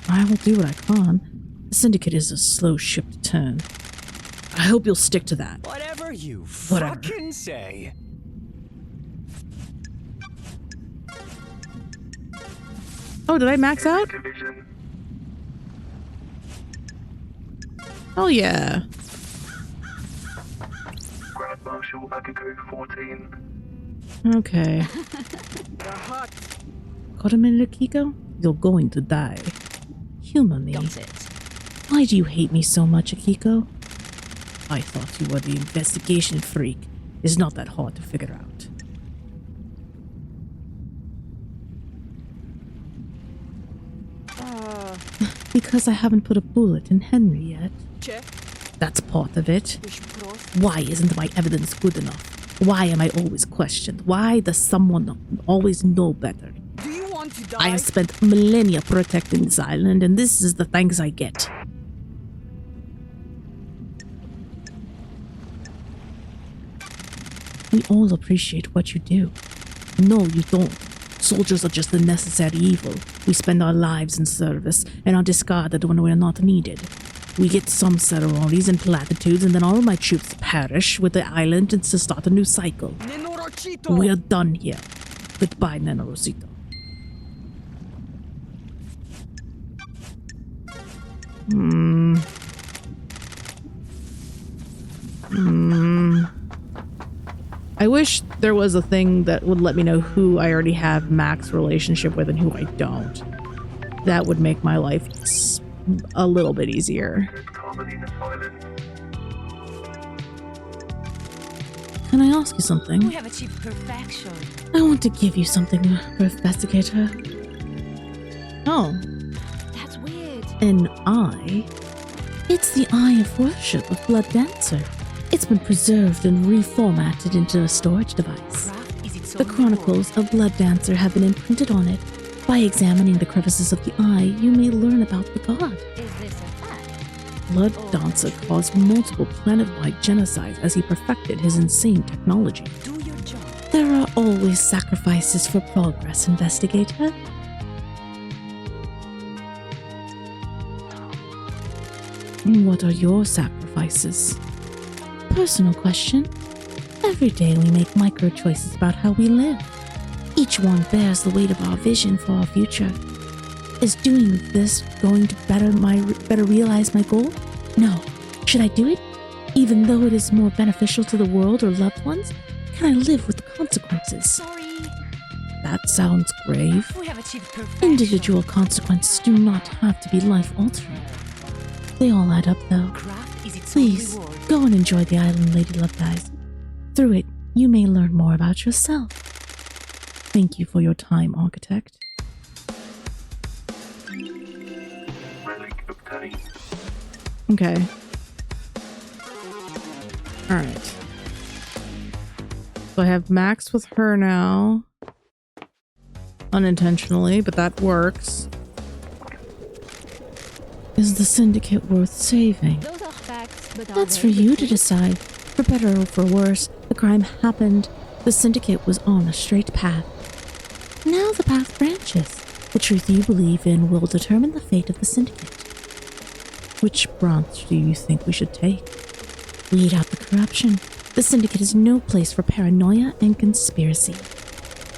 S7: I will do what I can. The Syndicate is a slow ship to turn. I hope you'll stick to that.
S8: Whatever you
S7: Whatever.
S8: fucking say.
S7: Oh, did I max out?
S4: Division.
S7: Oh yeah.
S4: Grand Marshal Akiko 14.
S7: Okay. Got a minute, Akiko? You're going to die. Humor me.
S2: Got it.
S7: Why do you hate me so much, Akiko? I thought you were the investigation freak. It's not that hard to figure out. Because I haven't put a bullet in Henry yet.
S5: Check.
S7: That's part of it.
S5: Wish crossed.
S7: Why isn't my evidence good enough? Why am I always questioned? Why does someone always know better?
S5: Do you want to die?
S7: I have spent millennia protecting this island, and this is the thanks I get. We all appreciate what you do. No, you don't. Soldiers are just the necessary evil. We spend our lives in service and are discarded when we're not needed. We get some ceremonies and platitudes, and then all of my troops perish with the island and to start a new cycle.
S5: Nenorochito.
S7: We're done here. Goodbye, Nenorosito. I wish there was a thing that would let me know who I already have max relationship with and who I don't. That would make my life a little bit easier.
S4: Carmelina Island.
S7: Can I ask you something?
S5: We have achieved perfection.
S7: I want to give you something, investigator. Oh,
S2: That's weird.
S7: an eye? It's the eye of worship of Blood Dancer. It's been preserved and reformatted into a storage device.
S5: Craft is its
S7: The
S5: own
S7: chronicles of Blood Dancer have been imprinted on it. By examining the crevices of the eye, you may learn about the god.
S2: Is this a fact?
S7: Blood Dancer caused multiple planet-wide genocides as he perfected his insane technology.
S5: reward. Do your job.
S7: There are always sacrifices for progress, investigator. What are your sacrifices? Personal question. Every day we make micro choices about how we live. Each one bears the weight of our vision for our future. Is doing this going to better realize my goal? No. Should I do it? Even though it is more beneficial to the world or loved ones? Can I live with the consequences?
S2: Sorry.
S7: That sounds grave.
S5: We have achieved perfection.
S7: Individual consequences do not have to be life-altering. They all add up, though.
S5: Craft is its
S7: Please,
S5: own reward.
S7: go and enjoy the island, Lady Love Dies. Through it, you may learn more about yourself. Thank you for your time, Architect. Okay. Alright. So I have Max with her now. Unintentionally, but that works. Is the Syndicate worth saving?
S2: Those are facts, but are
S7: That's
S2: they
S7: for you
S2: the
S7: to
S2: truth?
S7: decide. For better or for worse, the crime happened. The Syndicate was on a straight path. Now the path branches. The truth you believe in will determine the fate of the Syndicate. Which branch do you think we should take? Weed out the corruption. The Syndicate is no place for paranoia and conspiracy.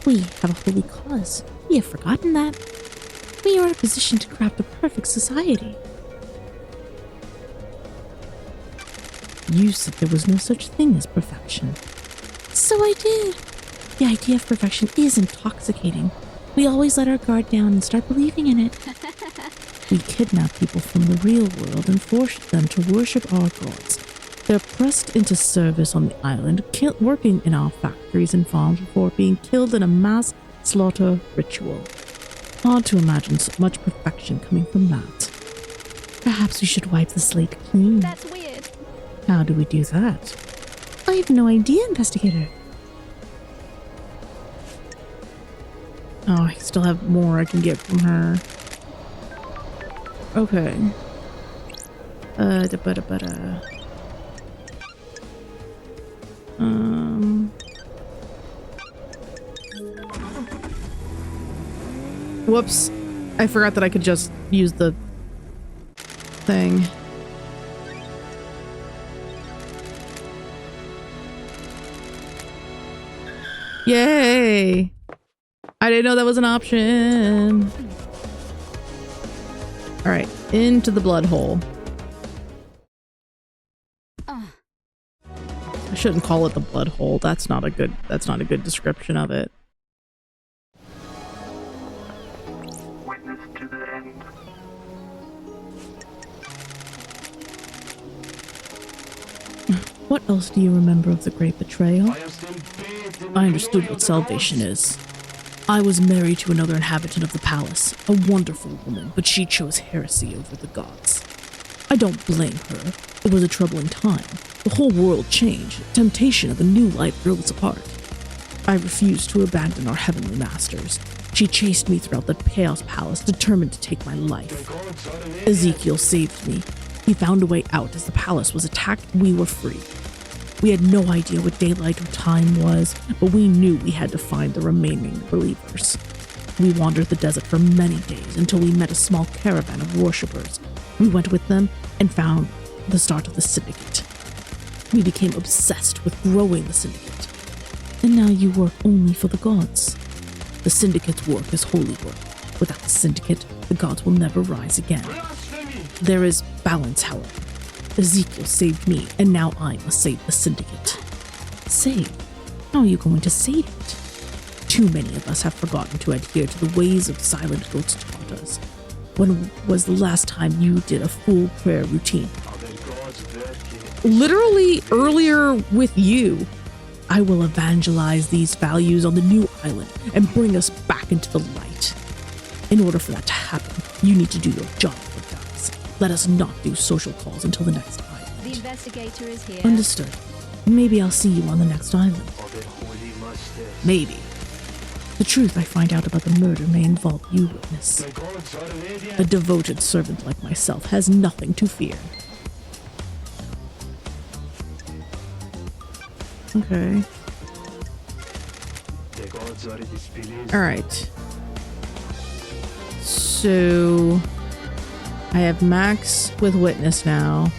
S7: We have a holy cause. We have forgotten that. We are in a position to craft a perfect society. You said there was no such thing as perfection. So I did. The idea of perfection is intoxicating. We always let our guard down and start believing in it. We kidnap people from the real world and force them to worship our gods. They're pressed into service on the island, working in our factories and farms before being killed in a mass slaughter ritual. Hard to imagine so much perfection coming from that. Perhaps we should wipe the slate clean.
S2: That's weird.
S7: How do we do that? I have no idea, investigator. Oh, I still have more I can get from her. Okay. Whoops. I forgot that I could just use the thing. Yay! I didn't know that was an option. All right, into the blood hole. I shouldn't call it the blood hole. That's not a good description of it.
S4: Witness to the end.
S7: What else do you remember of the Great Betrayal?
S4: I am still bathed in the
S7: I understood
S4: glory
S7: what
S4: of the
S7: salvation
S4: gods.
S7: is. I was married to another inhabitant of the palace, a wonderful woman, but she chose heresy over the gods. I don't blame her. It was a troubling time. The whole world changed. Temptation of a new life drove us apart. I refused to abandon our heavenly masters. She chased me throughout the Chaos Palace, determined to take my life.
S4: Gods are an
S7: Ezekiel saved me. He found a way out as the palace was attacked and we were free. We had no idea what daylight or time was, but we knew we had to find the remaining believers. We wandered the desert for many days until we met a small caravan of worshippers. We went with them and found the start of the Syndicate. We became obsessed with growing the Syndicate. And now you work only for the gods. The Syndicate's work is holy work. Without the Syndicate, the gods will never rise again.
S4: blasphemy.
S7: There is balance, however. Ezekiel saved me, and now I must save the Syndicate. Save? How are you going to save it? Too many of us have forgotten to adhere to the ways of Silent Goats taught us. When was the last time you did a full prayer routine?
S4: Are the gods working?
S7: Literally earlier with you. I will evangelize these values on the new island and bring us back into the light. In order for that to happen, you need to do your job, guys. Let us not do social calls until the next island.
S2: The investigator is here.
S7: Understood. Maybe I'll see you on the next island. Maybe. The truth I find out about the murder may involve you, witness.
S4: The gods are radiant.
S7: A devoted servant like myself has nothing to fear. Okay.
S4: The gods are displeased.
S7: Alright. So I have Max with Witness now.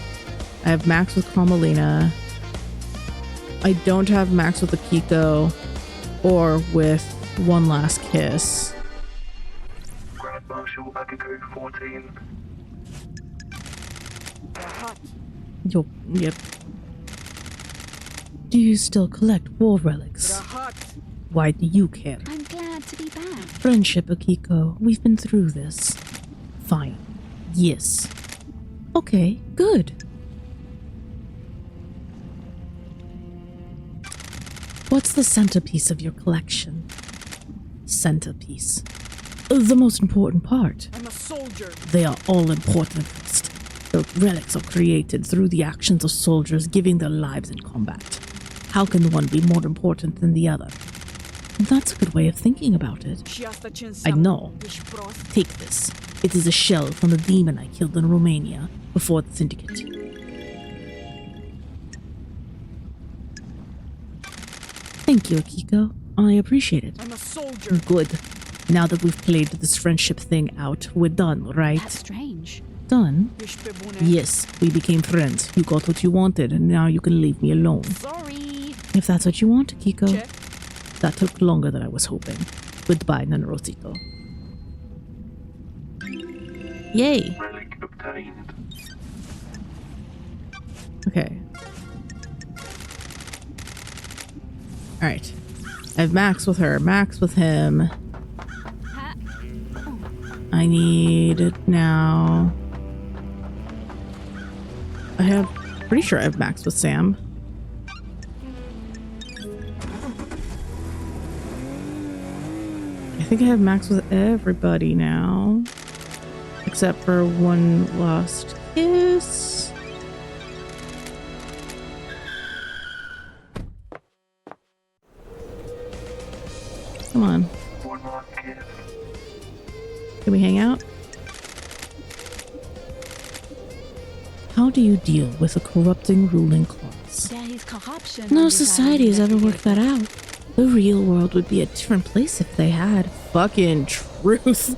S7: I have Max with Carmelina. I don't have Max with Akiko or with One Last Kiss.
S4: Grand Marshal Akiko 14.
S7: Yep. Do you still collect war relics? Why do you care?
S2: I'm glad to be back.
S7: Friendship, Akiko. We've been through this. Fine. Yes. Okay, good. What's the centerpiece of your collection? Centerpiece. The most important part.
S5: I'm a soldier.
S7: They are all important. The relics are created through the actions of soldiers giving their lives in combat. How can one be more important than the other? That's a good way of thinking about it. I know. Take this. It is a shell from the demon I killed in Romania before the Syndicate. Thank you, Akiko. I appreciate it.
S5: I'm a soldier.
S7: Good. Now that we've played this friendship thing out, we're done, right?
S2: That's strange.
S7: Done? Yes, we became friends. You got what you wanted, and now you can leave me alone.
S2: Sorry.
S7: If that's what you want, Akiko.
S5: Check.
S7: That took longer than I was hoping. Goodbye, Nanorosito. Yay!
S4: Relic obtained.
S7: Okay. Alright. I have Max with her, Max with him. I need it now. I have... pretty sure I have Max with Sam. I think I have Max with everybody now. Except for One Last Kiss. Come on.
S4: One last kiss.
S7: Can we hang out? How do you deal with a corrupting ruling class?
S2: There is corruption.
S7: No
S2: under
S7: society has
S2: the
S7: ever worked that out. The real world would be a different place if they had. Fucking truth.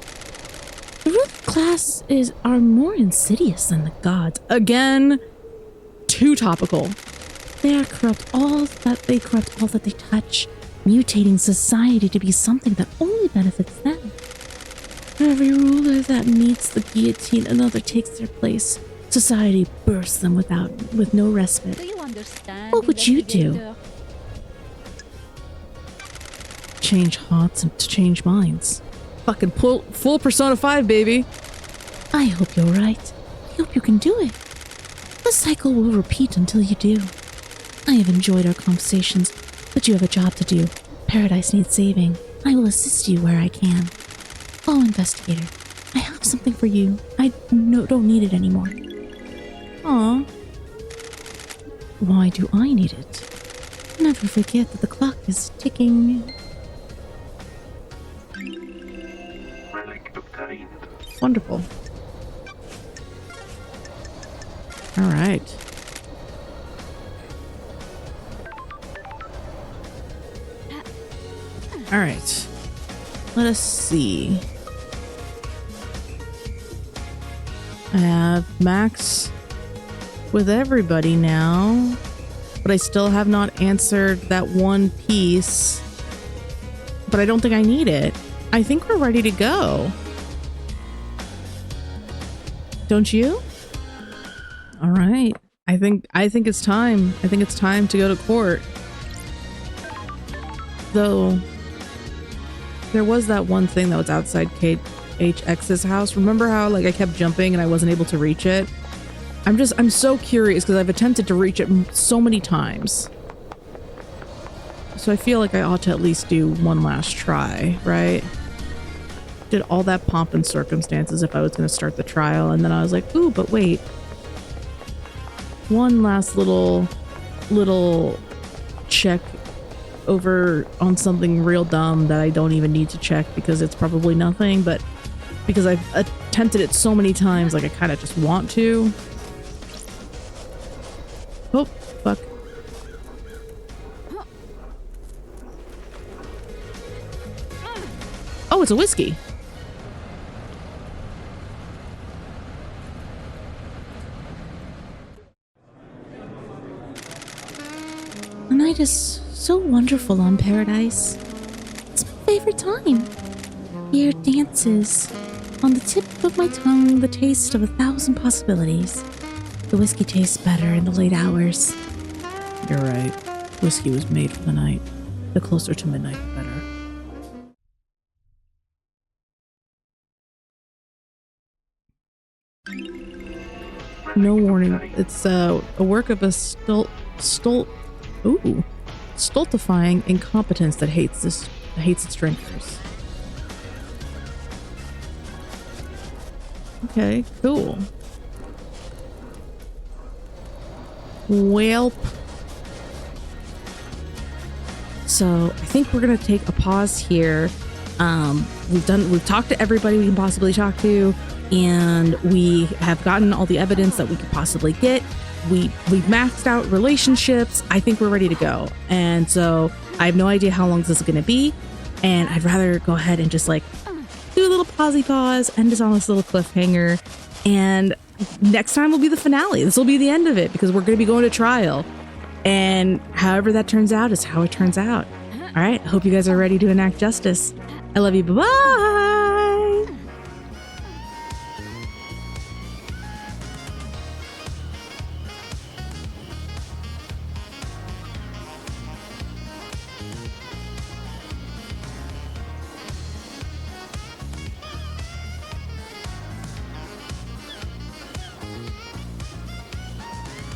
S7: The ruling class are more insidious than the gods. Again, too topical. They corrupt all that they touch, mutating society to be something that only benefits them. For every ruler that meets the guillotine, another takes their place. Society bursts them with no respite.
S2: Do you understand?
S7: What would you do?
S2: investigator?
S7: Change hearts and to change minds. Fucking full Persona 5, baby. I hope you're right. I hope you can do it. The cycle will repeat until you do. I have enjoyed our conversations, but you have a job to do. Paradise needs saving. I will assist you where I can. Oh, investigator, I have something for you. I don't need it anymore. Aw. Why do I need it? Never forget that the clock is ticking.
S4: Relic obtained.
S7: Wonderful. All right. All right. Let us see. I have Max with everybody now, but I still have not answered that one piece. But I don't think I need it. I think we're ready to go. Don't you? All right. I think it's time. I think it's time to go to court. Though there was that one thing that was outside KHX's house. Remember how like I kept jumping and I wasn't able to reach it? I'm so curious because I've attempted to reach it so many times. So I feel like I ought to at least do one last try, right? Did all that pomp and circumstances if I was going to start the trial, and then I was like, ooh, but wait. one last little check over on something real dumb that I don't even need to check because it's probably nothing, but because I've attempted it so many times, like I kind of just want to. Oh, fuck. Oh, it's a whiskey. The night is so wonderful on Paradise. It's my favorite time. The air dances. On the tip of my tongue, the taste of 1,000 possibilities. The whiskey tastes better in the late hours. You're right. Whiskey was made for the night. The closer to midnight, the better. No warning. It's a work of a stultifying incompetence that hates its drinkers. Okay, cool. Welp. So I think we're gonna take a pause here. We've talked to everybody we can possibly talk to, and we have gotten all the evidence that we could possibly get. We've maxed out relationships. I think we're ready to go. And so I have no idea how long this is gonna be, and I'd rather go ahead and just like do a little pause, end us on this little cliffhanger, and next time will be the finale. This will be the end of it because we're going to be going to trial, and however that turns out is how it turns out. All right, I hope you guys are ready to enact justice. I love you. Bye-bye.